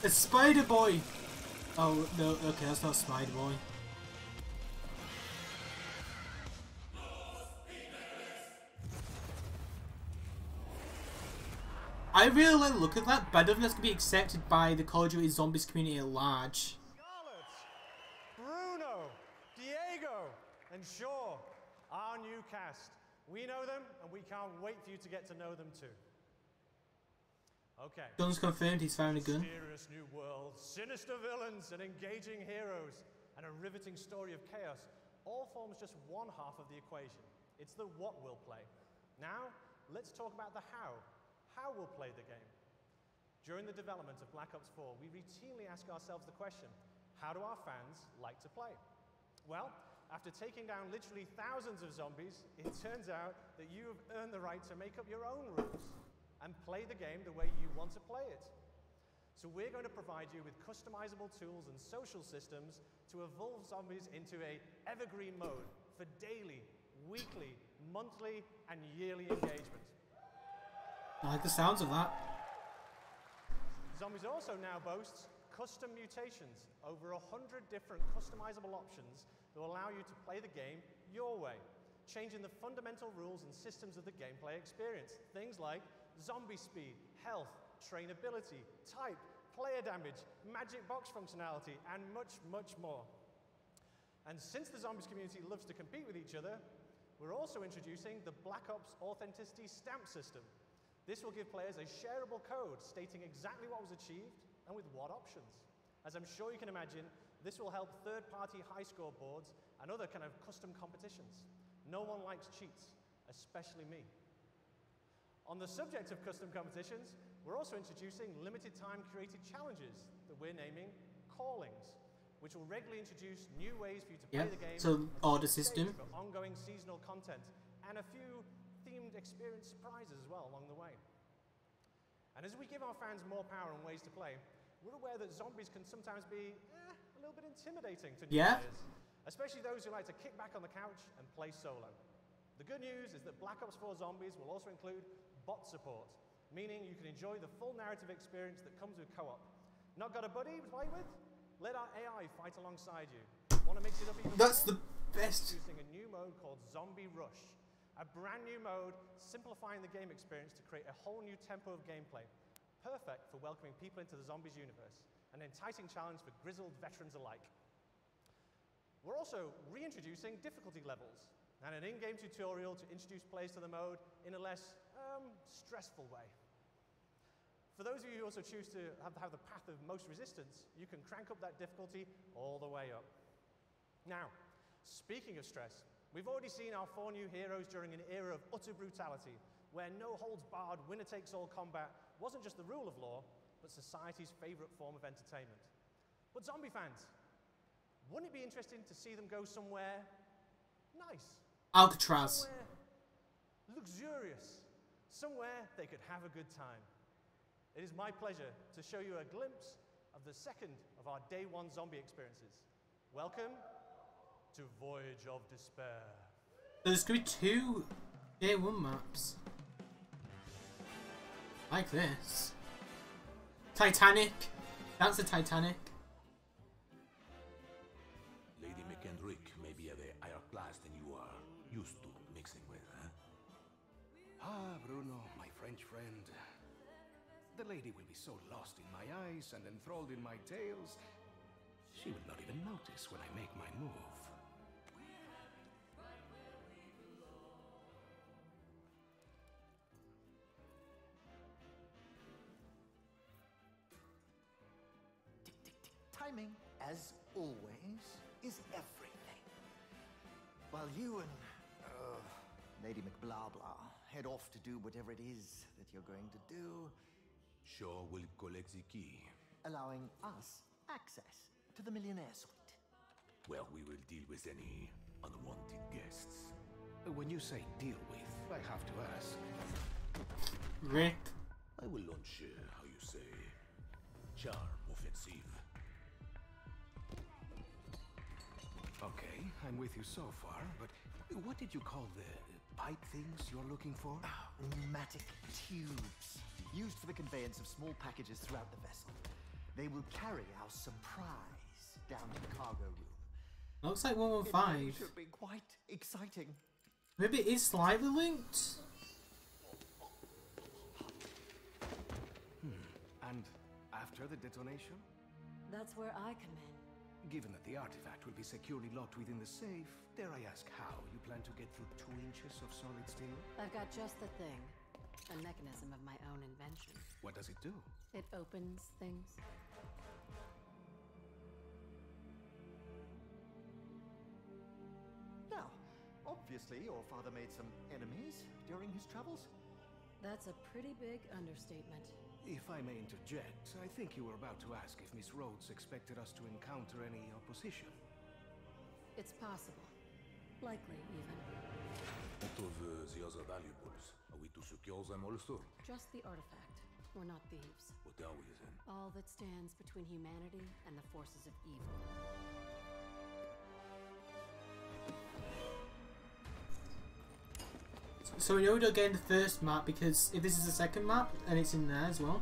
It's Spider Boy! Oh, no, okay, that's not Spider Boy. I really like the look at that, but I don't think that's going to be accepted by the Call of Duty Zombies community at large. Scarlet, Bruno, Diego, and Shaw, our new cast. We know them, and we can't wait for you to get to know them too. Okay. Guns confirmed, he's found a gun. Mysterious new world, sinister villains, and engaging heroes, and a riveting story of chaos all forms just one half of the equation. It's the what we'll play. Now, let's talk about the how. How we'll play the game. During the development of Black Ops 4, we routinely ask ourselves the question, how do our fans like to play? Well, after taking down literally thousands of zombies, it turns out that you have earned the right to make up your own rules and play the game the way you want to play it. So we're going to provide you with customizable tools and social systems to evolve zombies into a evergreen mode for daily, weekly, monthly, and yearly engagement. I like the sounds of that. Zombies also now boasts custom mutations, over 100 different customizable options that will allow you to play the game your way, changing the fundamental rules and systems of the gameplay experience. Things like zombie speed, health, trainability, type, player damage, magic box functionality, and much, much more. And since the zombies community loves to compete with each other, we're also introducing the Black Ops Authenticity Stamp System. This will give players a shareable code stating exactly what was achieved and with what options. As I'm sure you can imagine, this will help third-party high score boards and other kind of custom competitions. No one likes cheats, especially me. On the subject of custom competitions, we're also introducing limited time created challenges that we're naming callings, which will regularly introduce new ways for you to play the game. So order system. For ongoing seasonal content and a few themed experience surprises as well along the way. And as we give our fans more power and ways to play, we're aware that zombies can sometimes be a little bit intimidating to new players, especially those who like to kick back on the couch and play solo. The good news is that Black Ops 4 Zombies will also include bot support, meaning you can enjoy the full narrative experience that comes with co-op. Not got a buddy to play with? Let our AI fight alongside you. Want to mix it up even more? That's the best. Introducing a new mode called Zombie Rush. A brand new mode, simplifying the game experience to create a whole new tempo of gameplay. Perfect for welcoming people into the Zombies universe. An enticing challenge for grizzled veterans alike. We're also reintroducing difficulty levels and an in-game tutorial to introduce players to the mode in a less stressful way. For those of you who also choose to have the path of most resistance, you can crank up that difficulty all the way up. Now, speaking of stress, we've already seen our 4 new heroes during an era of utter brutality, where no-holds-barred, winner-takes-all combat wasn't just the rule of law, but society's favorite form of entertainment. But zombie fans, wouldn't it be interesting to see them go somewhere nice? Alcatraz. Somewhere luxurious. Somewhere they could have a good time. It is my pleasure to show you a glimpse of the second of our Day 1 zombie experiences. Welcome to Voyage of Despair. There's going to be 2 Day 1 maps. Like this. Titanic. That's the Titanic. Lady McKendrick may be of a higher class than you are used to mixing with, huh? Ah, Bruno, my French friend. The lady will be so lost in my eyes and enthralled in my tales, she will not even notice when I make my move. Timing, as always, is everything. While you and Lady McBlahblah head off to do whatever it is that you're going to do, Shaw will collect the key. allowing us access to the Millionaire Suite. Well, we will deal with any unwanted guests. When you say deal with, I have to ask. Rick. I will launch, how you say, charm offensive. Okay, I'm with you so far, but what did you call the pipe things you're looking for? Pneumatic tubes, used for the conveyance of small packages throughout the vessel. They will carry our surprise down to the cargo room. Looks like 115. It should be quite exciting. Maybe it is slightly linked. And after the detonation? That's where I come in. Given that the artifact will be securely locked within the safe, dare I ask how you plan to get through 2 inches of solid steel? I've got just the thing. A mechanism of my own invention. What does it do? It opens things. Now, obviously your father made some enemies during his travels. That's a pretty big understatement. If I may interject, I think you were about to ask if Miss Rhodes expected us to encounter any opposition. It's possible. Likely, even. What of the other valuables? Are we to secure them also? Just the artifact. We're not thieves. What are we then? All that stands between humanity and the forces of evil. So we know we don't get in the first map because if this is the second map and it's in there as well.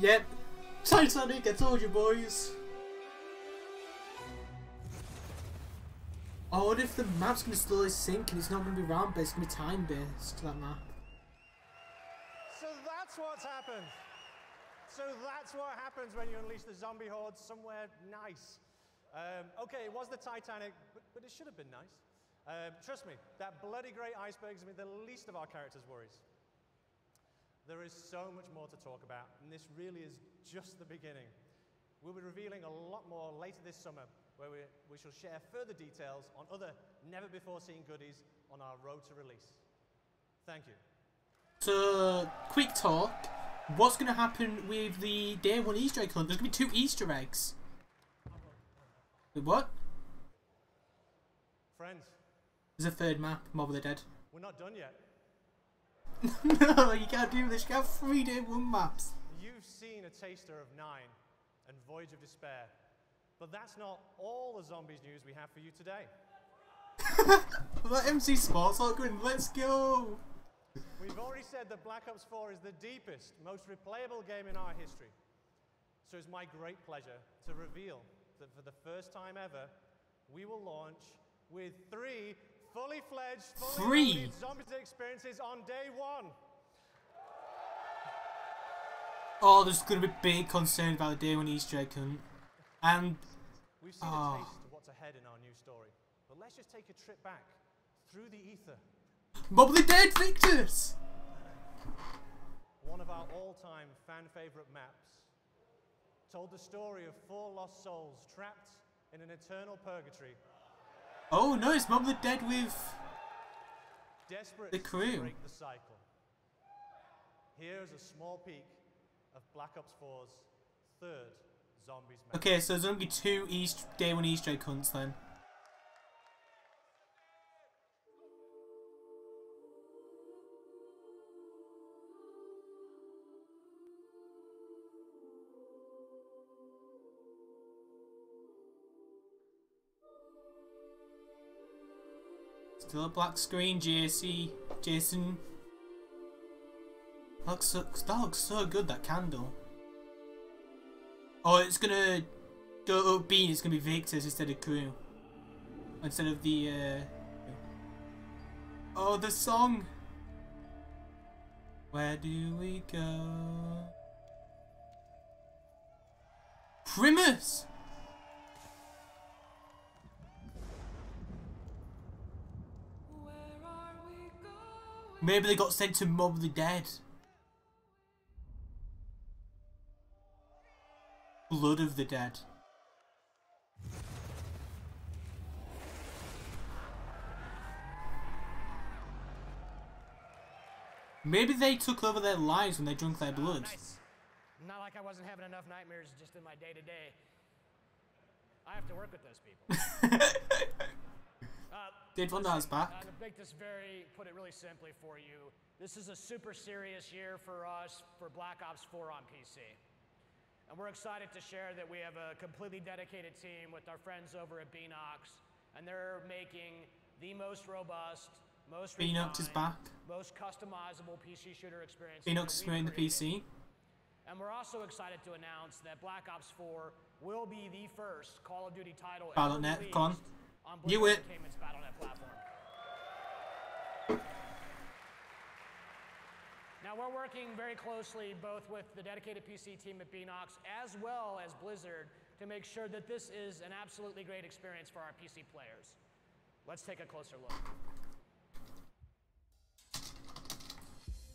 Yep, Titanic, I told you boys. Oh, what if the map's gonna slowly sink and it's not gonna be round based, it's gonna be time based, that map. So that's what's happened. So that's what happens when you unleash the zombie horde somewhere nice. Okay, it was the Titanic, but it should have been nice. Trust me, that bloody great iceberg is the least of our characters' worries. There is so much more to talk about, and this really is just the beginning. We'll be revealing a lot more later this summer, where we shall share further details on other never-before-seen goodies on our road to release. Thank you. So, quick talk. What's going to happen with the Day 1 Easter egg hunt? There's going to be 2 Easter eggs. Wait, what? Friends. There's a 3rd map, Mob of the Dead. We're not done yet. No, you can't do this. You can't have 3 Day 1 maps. You've seen a taster of 9 and Voyage of Despair, but that's not all the zombies news we have for you today. That MC Sports all going, let's go! We've already said that Black Ops 4 is the deepest, most replayable game in our history. So it's my great pleasure to reveal that for the first time ever, we will launch with 3 fully fledged, fully zombies experiences on day 1. Oh, there's going to be big concern about the Day 1 Easter egg hunt. And we've seen a taste of what's ahead in our new story, but let's just take a trip back through the ether. Mob of the Dead Victors! One of our all-time fan-favorite maps told the story of 4 lost souls trapped in an eternal purgatory. Oh no, it's Mob of the Dead with desperate the crew. To break the cycle. Here's a small peek of Black Ops 4's 3rd zombies map. Okay, so there's only 2 Day 1 Easter egg hunts then. Still a black screen, Jason. That looks so good, that candle. Oh, it's gonna go up Bean, it's gonna be Victors instead of crew. Instead of the oh, the song. Where do we go? Primus! Maybe they got sent to Mob of the Dead. Blood of the Dead. Maybe they took over their lives when they drank their blood. Nice. Not like I wasn't having enough nightmares just in my day-to-day. I have to work with those people. Did Vonda's back? To make this put it really simply for you, this is a super serious year for us for Black Ops 4 on PC. And we're excited to share that we have a completely dedicated team with our friends over at Beanox, and they're making the most robust, most Beanox is back. most customizable PC shooter experience. Beanox is creating the PC. And we're also excited to announce that Black Ops 4 will be the first Call of Duty title Battle.net, ever come on. Blizzard You it. Entertainment's Battle.net platform. Now we're working very closely both with the dedicated PC team at Beanox as well as Blizzard to make sure that this is an absolutely great experience for our PC players. Let's take a closer look.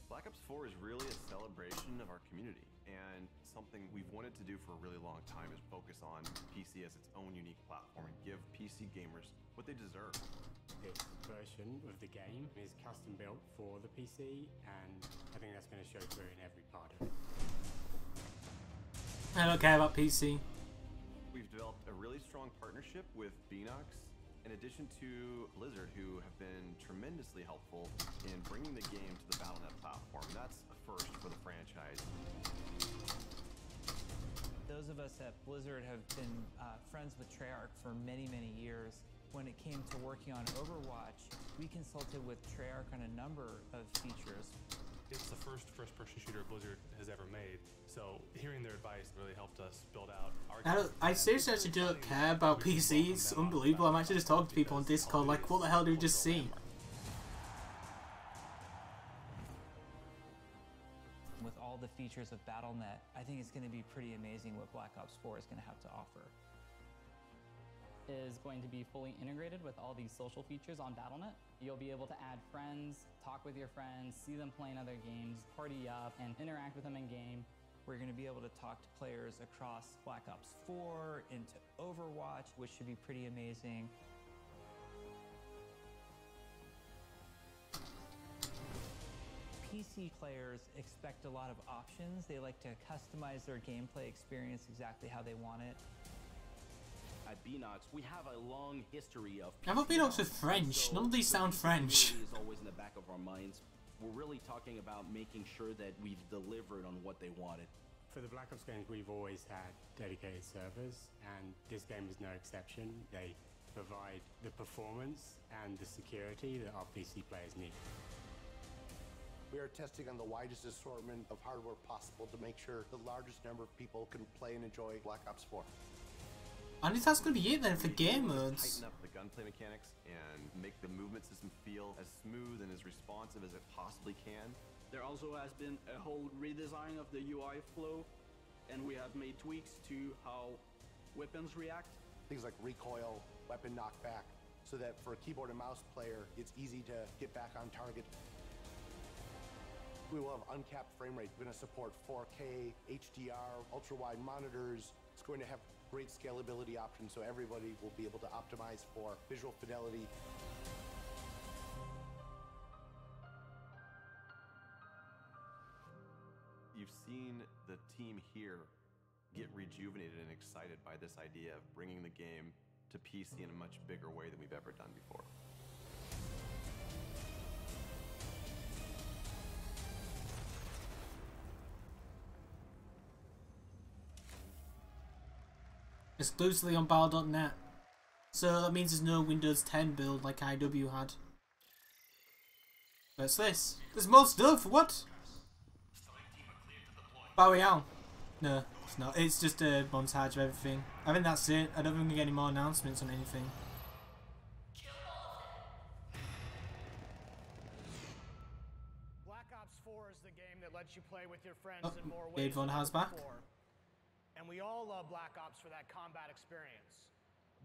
Black Ops 4 is really a celebration of our community, and something we've wanted to do for a really long time is focus on PC as its own unique platform and give PC gamers what they deserve. This version of the game is custom built for the PC, and I think that's going to show through in every part of it. I don't care about PC. We've developed a really strong partnership with Beanox, in addition to Blizzard, who have been tremendously helpful in bringing the game to the Battle.net platform. That's a first for the franchise. Those of us at Blizzard have been friends with Treyarch for many, many years. When it came to working on Overwatch, we consulted with Treyarch on a number of features. It's the first first-person shooter Blizzard has ever made, so hearing their advice really helped us build out our... I seriously actually don't care about PC, it's unbelievable. I'm actually just talking to people on Discord like, what the hell did we just see? With all all the features of BattleNet, I think it's going to be pretty amazing what Black Ops 4 is going to have to offer. Is going to be fully integrated with all these social features on BattleNet. You'll be able to add friends, talk with your friends, see them playing other games, party up, and interact with them in game. We're going to be able to talk to players across Black Ops 4 into Overwatch, which should be pretty amazing. PC players expect a lot of options. They like to customize their gameplay experience exactly how they want it. At Beanox, we have a long history of How about Beanox with French? None of these sound French. Is always in the back of our minds. We're really talking about making sure that we've delivered on what they wanted. For the Black Ops games, we've always had dedicated servers, and this game is no exception. They provide the performance and the security that our PC players need. We are testing on the widest assortment of hardware possible to make sure the largest number of people can play and enjoy Black Ops 4. And that's going to be it then for game modes. Tighten up the gunplay mechanics and make the movement system feel as smooth and as responsive as it possibly can. There also has been a whole redesign of the UI flow, and we have made tweaks to how weapons react. Things like recoil, weapon knockback, so that for a keyboard and mouse player, it's easy to get back on target. We will have uncapped frame rate. We're going to support 4K, HDR, ultra-wide monitors. It's going to have great scalability options, so everybody will be able to optimize for visual fidelity. You've seen the team here get rejuvenated and excited by this idea of bringing the game to PC in a much bigger way than we've ever done before. Exclusively on Battle.net. So that means there's no Windows 10 build like IW had. What's this? There's more stuff, what? Battle Royale. No, it's not. It's just a montage of everything. I think that's it. I don't think we get any more announcements on anything. Black Ops 4 is the game that lets you play with your friends in more ways. Dave Von Haas back. And we all love Black Ops for that combat experience.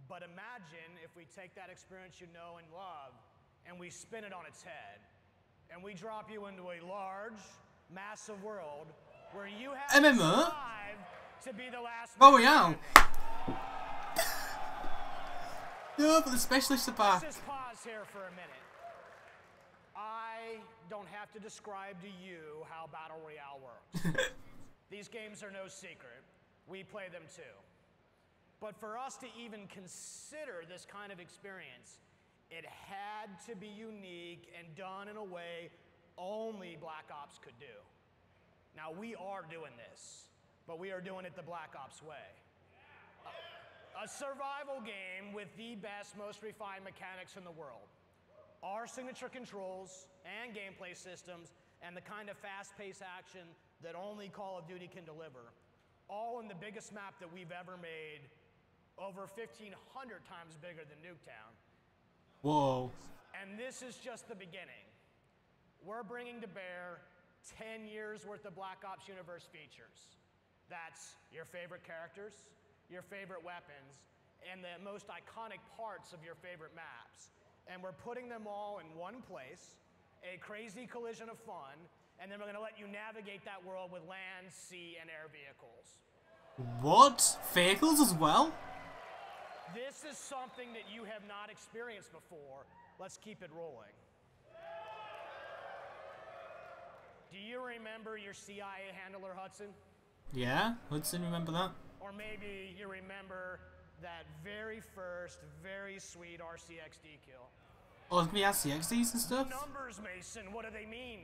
But imagine if we take that experience you know and love and we spin it on its head. And we drop you into a large, massive world where you have to survive to be the last Battle Royale. No, but the specialists are back. Let's just pause here for a minute. I don't have to describe to you how Battle Royale works. These games are no secret. We play them too. But for us to even consider this kind of experience, it had to be unique and done in a way only Black Ops could do. Now, we are doing this, but we are doing it the Black Ops way. A survival game with the best, most refined mechanics in the world. Our signature controls and gameplay systems and the kind of fast-paced action that only Call of Duty can deliver. All in the biggest map that we've ever made, over 1,500 times bigger than Nuketown. Whoa. And this is just the beginning. We're bringing to bear 10 years worth of Black Ops universe features. That's your favorite characters, your favorite weapons, and the most iconic parts of your favorite maps. And we're putting them all in one place, a crazy collision of fun, and then we're going to let you navigate that world with land, sea, and air vehicles. What? Vehicles as well? This is something that you have not experienced before. Let's keep it rolling. Do you remember your CIA handler, Hudson? Yeah, Hudson, remember that? Or maybe you remember that very first, very sweet RCXD kill. Oh, it's gonna be RCXDs and stuff? Numbers, Mason, what do they mean?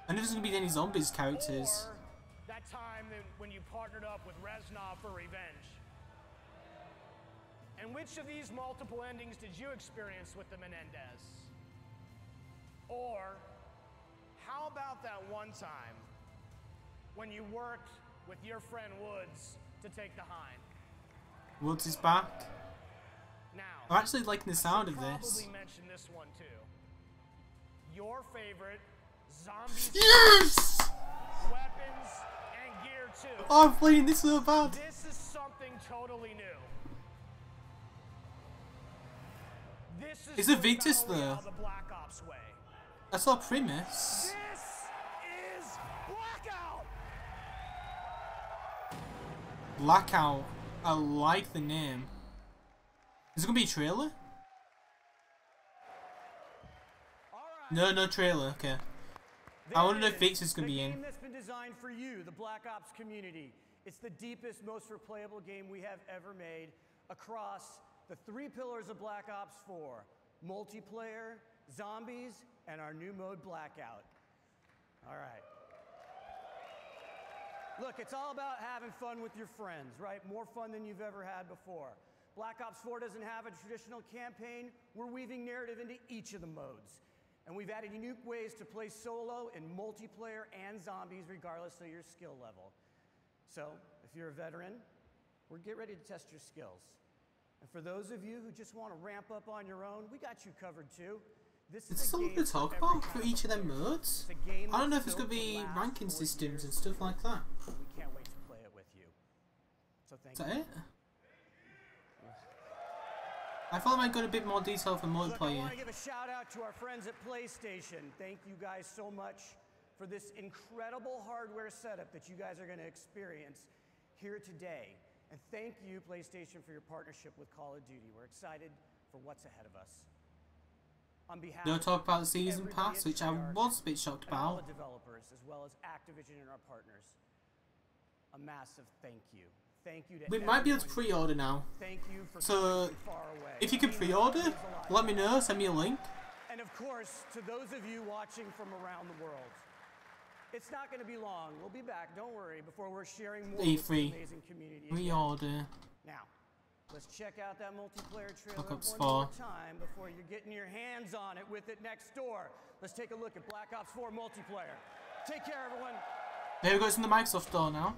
I know there's gonna be any zombies characters. Or that time when you partnered up with Reznov for revenge. And which of these multiple endings did you experience with the Menendez? Or how about that one time when you worked with your friend Woods to take the Hind? Woods is back. Now, I'm actually liking the sound of this. Probably mention this one too. Your favorite zombie. Yes! weapons, and gear too. Oh, I'm playing this so bad. This is something totally new. This Is it Victus there? the Black Ops way. That's our premise. This is Blackout. Blackout. I like the name. Is it gonna be a trailer? No, no trailer. Okay. I want to know if Victus is gonna be in. The game that's been designed for you, the Black Ops community. It's the deepest, most replayable game we have ever made across the 3 pillars of Black Ops 4: multiplayer, zombies, and our new mode, Blackout. All right. Look, it's all about having fun with your friends, right? More fun than you've ever had before. Black Ops 4 doesn't have a traditional campaign. We're weaving narrative into each of the modes. And we've added unique ways to play solo in multiplayer and zombies, regardless of your skill level. So, if you're a veteran, we're get ready to test your skills. And for those of you who just want to ramp up on your own, we got you covered too. This Is there something to talk about for each of them modes? I don't know if there's going to be ranking systems and stuff like that. We can't wait to play it with you. So thank you. Is that it? I thought I might go in a bit more detail for multiplayer. I want to give a shout out to our friends at PlayStation. Thank you guys so much for this incredible hardware setup that you guys are going to experience here today. And thank you, PlayStation, for your partnership with Call of Duty. We're excited for what's ahead of us. On behalf Don't talk about the season pass, which I was a bit shocked about. All the developers, as well as Activision and our partners, a massive thank you. Thank you to we might be able to pre-order now. Thank you for so, if you can pre-order, let me know. Send me a link. And of course, to those of you watching from around the world, it's not going to be long. We'll be back. Don't worry. Before we're sharing more with this amazing community. Pre-order. Now, let's check out that multiplayer trailer Black Ops one 4. more time before you're getting your hands on it with it next door. Let's take a look at Black Ops 4 multiplayer. Take care, everyone. There we go. It's in the Microsoft store now.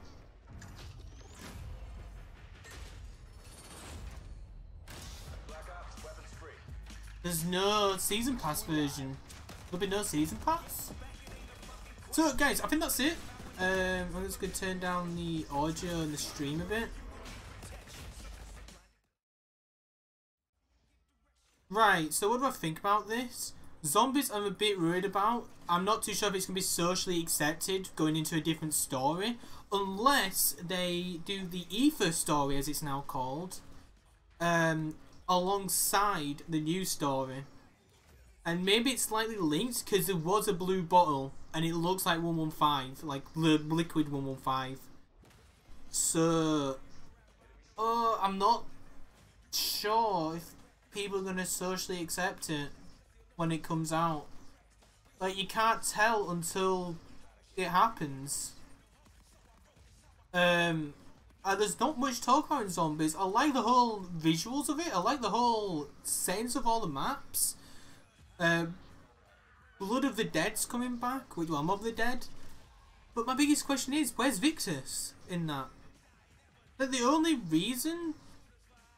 There's no season pass version. There'll be no season pass. So guys, I think that's it. I'm just gonna turn down the audio and the stream a bit. Right, so what do I think about this? Zombies I'm a bit worried about. I'm not too sure if it's gonna be socially accepted going into a different story. Unless they do the Ether story, as it's now called. Alongside the new story, and maybe it's slightly linked because there was a blue bottle and it looks like 115, like liquid 115. So, I'm not sure if people are gonna socially accept it when it comes out. Like, you can't tell until it happens. There's not much talk about zombies. I like the whole visuals of it. I like the whole sense of all the maps. Blood of the Dead's coming back. Well, I'm of the Dead. But my biggest question is, where's Victus in that? Like, the only reason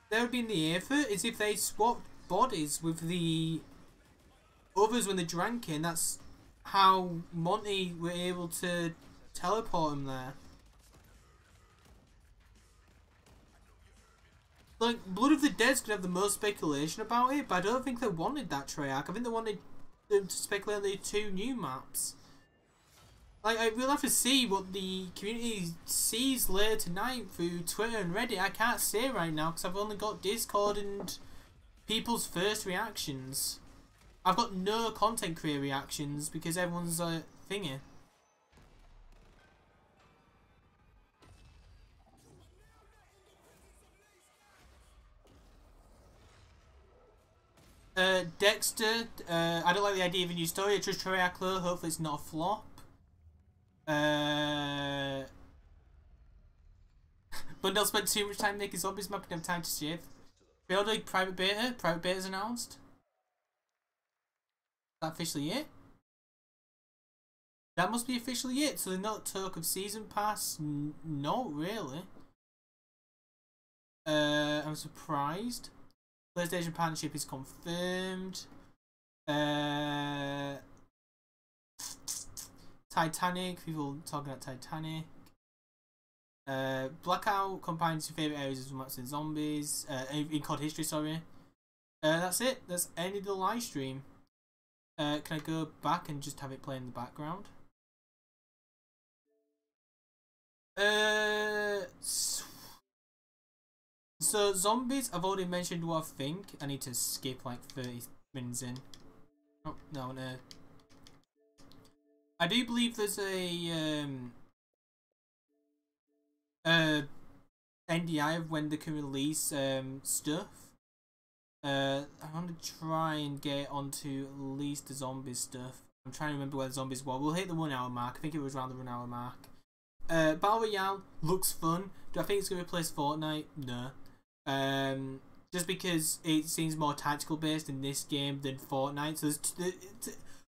there would be in the effort is if they swapped bodies with the others when they drank in. That's how Monty were able to teleport him there. Like, Blood of the Dead's gonna have the most speculation about it, but I don't think they wanted that Treyarch. I think they wanted them to speculate on the 2 new maps. Like, we'll have to see what the community sees later tonight through Twitter and Reddit. I can't say right now because I've only got Discord and people's first reactions. I've got no content creator reactions because everyone's thingy. Dexter, I don't like the idea of a new story. It's just Treyarch, hopefully it's not a flop. Bundle spent too much time making zombies map and have time to shave. Building private beta. Private beta's announced. Is that officially it? That must be officially it. So there's not talk of season pass. Not really. I'm surprised. PlayStation partnership is confirmed. Titanic, people talking about Titanic. Blackout combines your favourite areas of maps and zombies. In COD history, sorry. That's it. That's ended the live stream. Can I go back and just have it play in the background? So zombies, I've already mentioned what I think. I need to skip like 30 minutes in. Oh, no, no. I do believe there's a NDI of when they can release stuff. I want to try and get onto at least the zombies stuff. I'm trying to remember where the zombies were. We'll hit the 1 hour mark. I think it was around the 1 hour mark. Battle Royale looks fun. Do I think it's going to replace Fortnite? No. Just because it seems more tactical based in this game than Fortnite. So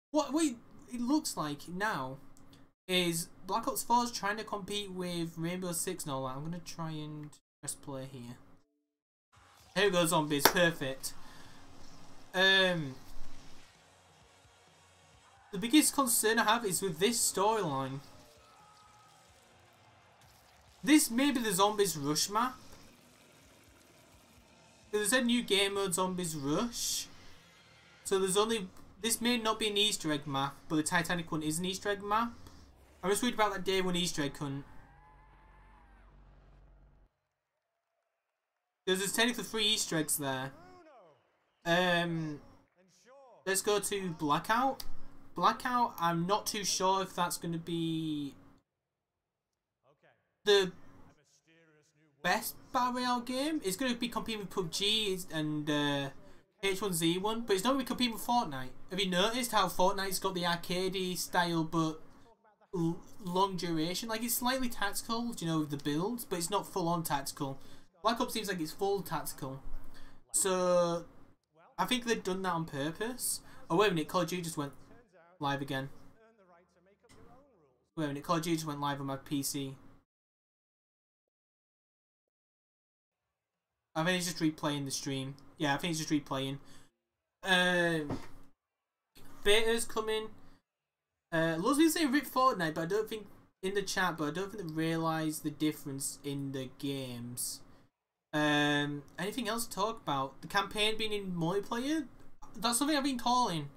what it looks like now is Black Ops 4 is trying to compete with Rainbow Six and all that. I'm going to try and press play here. Here we go, zombies. Perfect. The biggest concern I have is with this storyline. This may be the Zombies Rush map. There's a new game mode, Zombies Rush. So there's only... This may not be an Easter egg map, but the Titanic one is an Easter egg map. I'm just worried about that day one Easter egg hunt. There's technically 3 Easter eggs there. Let's go to Blackout. Blackout, I'm not too sure if that's going to be the best Battle Royale game. It's going to be competing with PUBG and H1Z1, but it's not going to be competing with Fortnite. Have you noticed how Fortnite's got the arcadey style but long duration? Like, it's slightly tactical, you know, with the builds, but it's not full on tactical. Black Ops seems like it's full tactical. So I think they've done that on purpose. Oh wait a minute, Call of Duty just went live again. Wait a minute, Call of Duty just went live on my PC. I think it's just replaying the stream. Yeah, I think it's just replaying. Beta's coming. Lots of people say rip Fortnite, but I don't think in the chat, but I don't think they realise the difference in the games. Anything else to talk about? The campaign being in multiplayer? That's something I've been calling,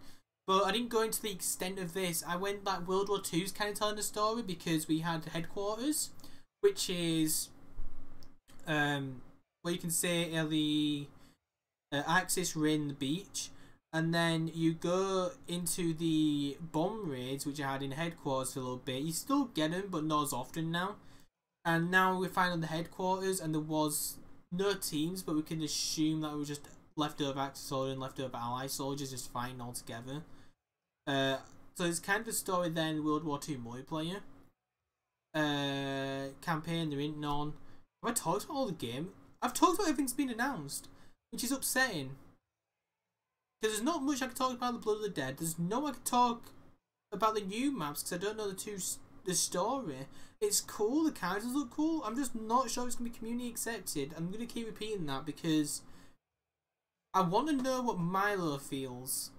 but I didn't go into the extent of this. I went like World War II's kind of telling the story because we had headquarters, which is where you can say the Axis raiding the beach, and then you go into the bomb raids, which I had in headquarters for a little bit. You still get them, but not as often now. And now we're finding the headquarters, and there was no teams, but we can assume that we were just leftover Axis soldiers and leftover Allied soldiers just fighting all together. So it's kind of the story then, World War II multiplayer. Campaign, there ain't none. Have I talked about all the game? I've talked about everything's been announced, which is upsetting. Because there's not much I can talk about the Blood of the Dead. There's no I can talk about the new maps because I don't know the story. It's cool, the characters look cool. I'm just not sure it's going to be community accepted. I'm going to keep repeating that because I want to know what Milo feels.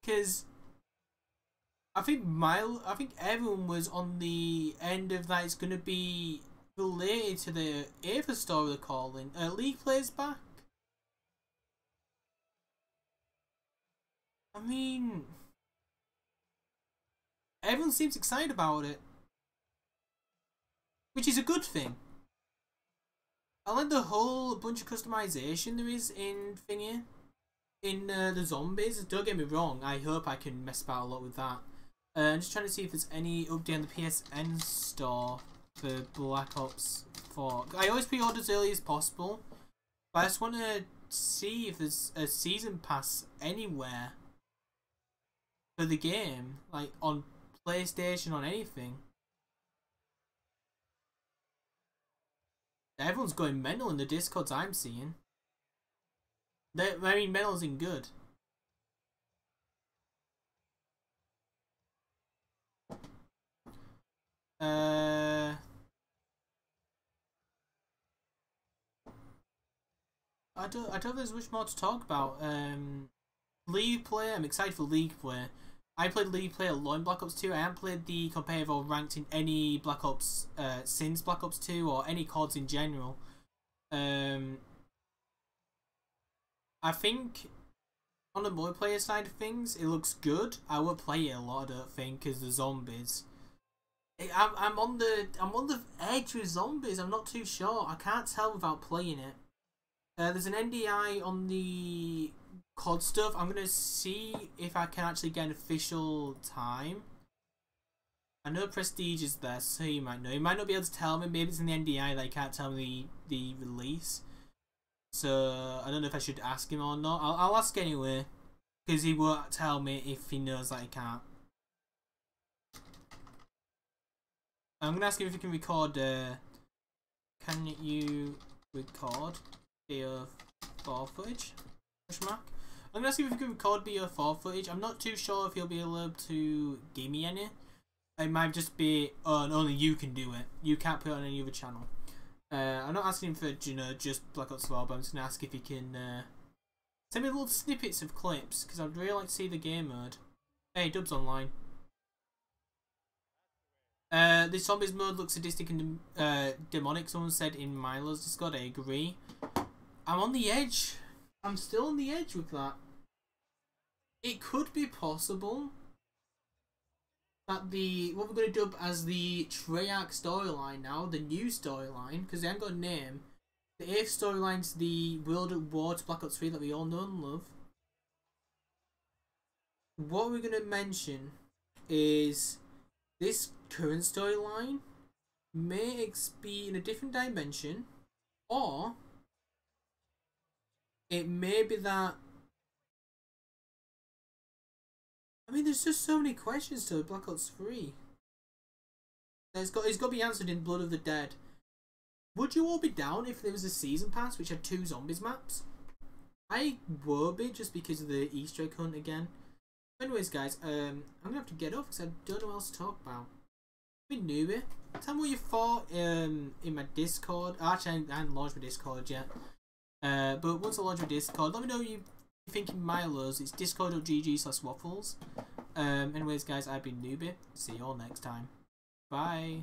Because I think everyone was on the end of that it's going to be related to the Ava story they're calling. League players back. I mean, everyone seems excited about it, which is a good thing. I like the whole bunch of customization there is in thingy, in the zombies. Don't get me wrong, I hope I can mess about a lot with that. I'm just trying to see if there's any update on the PSN store for Black Ops 4. I always pre-order as early as possible, but I just want to see if there's a season pass anywhere for the game, like on PlayStation, on anything. Everyone's going mental in the Discords I'm seeing. I mean, mental's in good. I don't think there's much more to talk about. League play, I'm excited for League play. I played League Player alone in Black Ops 2. I haven't played the competitive or ranked in any Black Ops since Black Ops 2 or any CODs in general. I think on the multiplayer side of things, it looks good. I will play it a lot, I don't think, because the zombies. I'm on the edge with zombies. I'm not too sure. I can't tell without playing it. There's an NDI on the COD stuff. I'm gonna see if I can actually get an official time. I know Prestige is there, so he might know. He might not be able to tell me. Maybe it's in the NDI that he can't tell me the release. So I don't know if I should ask him or not. I'll ask anyway, because he won't tell me if he knows that he can't. I'm gonna ask him if he can record. Can you record BO4 footage? Question mark. I'm gonna ask him if he can record BO4 footage. I'm not too sure if he'll be able to give me any. It might just be, oh, only you can do it. You can't put it on any other channel. I'm not asking him for, you know, just Black Ops 4, but I'm just gonna ask if he can send me little snippets of clips, because I'd really like to see the game mode. Hey, Dub's online. The zombies mode looks sadistic and demonic, someone said in Milo's Discord. I agree. I'm on the edge. I'm still on the edge with that. It could be possible that what we're going to dub as the Treyarch storyline now, the new storyline, because they haven't got a name. The 8th storyline's the World at War to Black Ops 3 that we all know and love. What we're going to mention is this current storyline may be in a different dimension, or it may be that, I mean, there's just so many questions to Black Ops 3. It's got to be answered in Blood of the Dead. Would you all be down if there was a season pass which had 2 zombies maps? I would be, just because of the Easter egg hunt again. Anyways, guys, I'm gonna have to get off because I don't know what else to talk about. Be newbie. Tell me what you thought in my Discord. Actually, I haven't launched my Discord yet. But once I launch my Discord, let me know what you think in Milo's. It's discord.gg/waffles. Anyways, guys, I've been Newbie. See you all next time. Bye.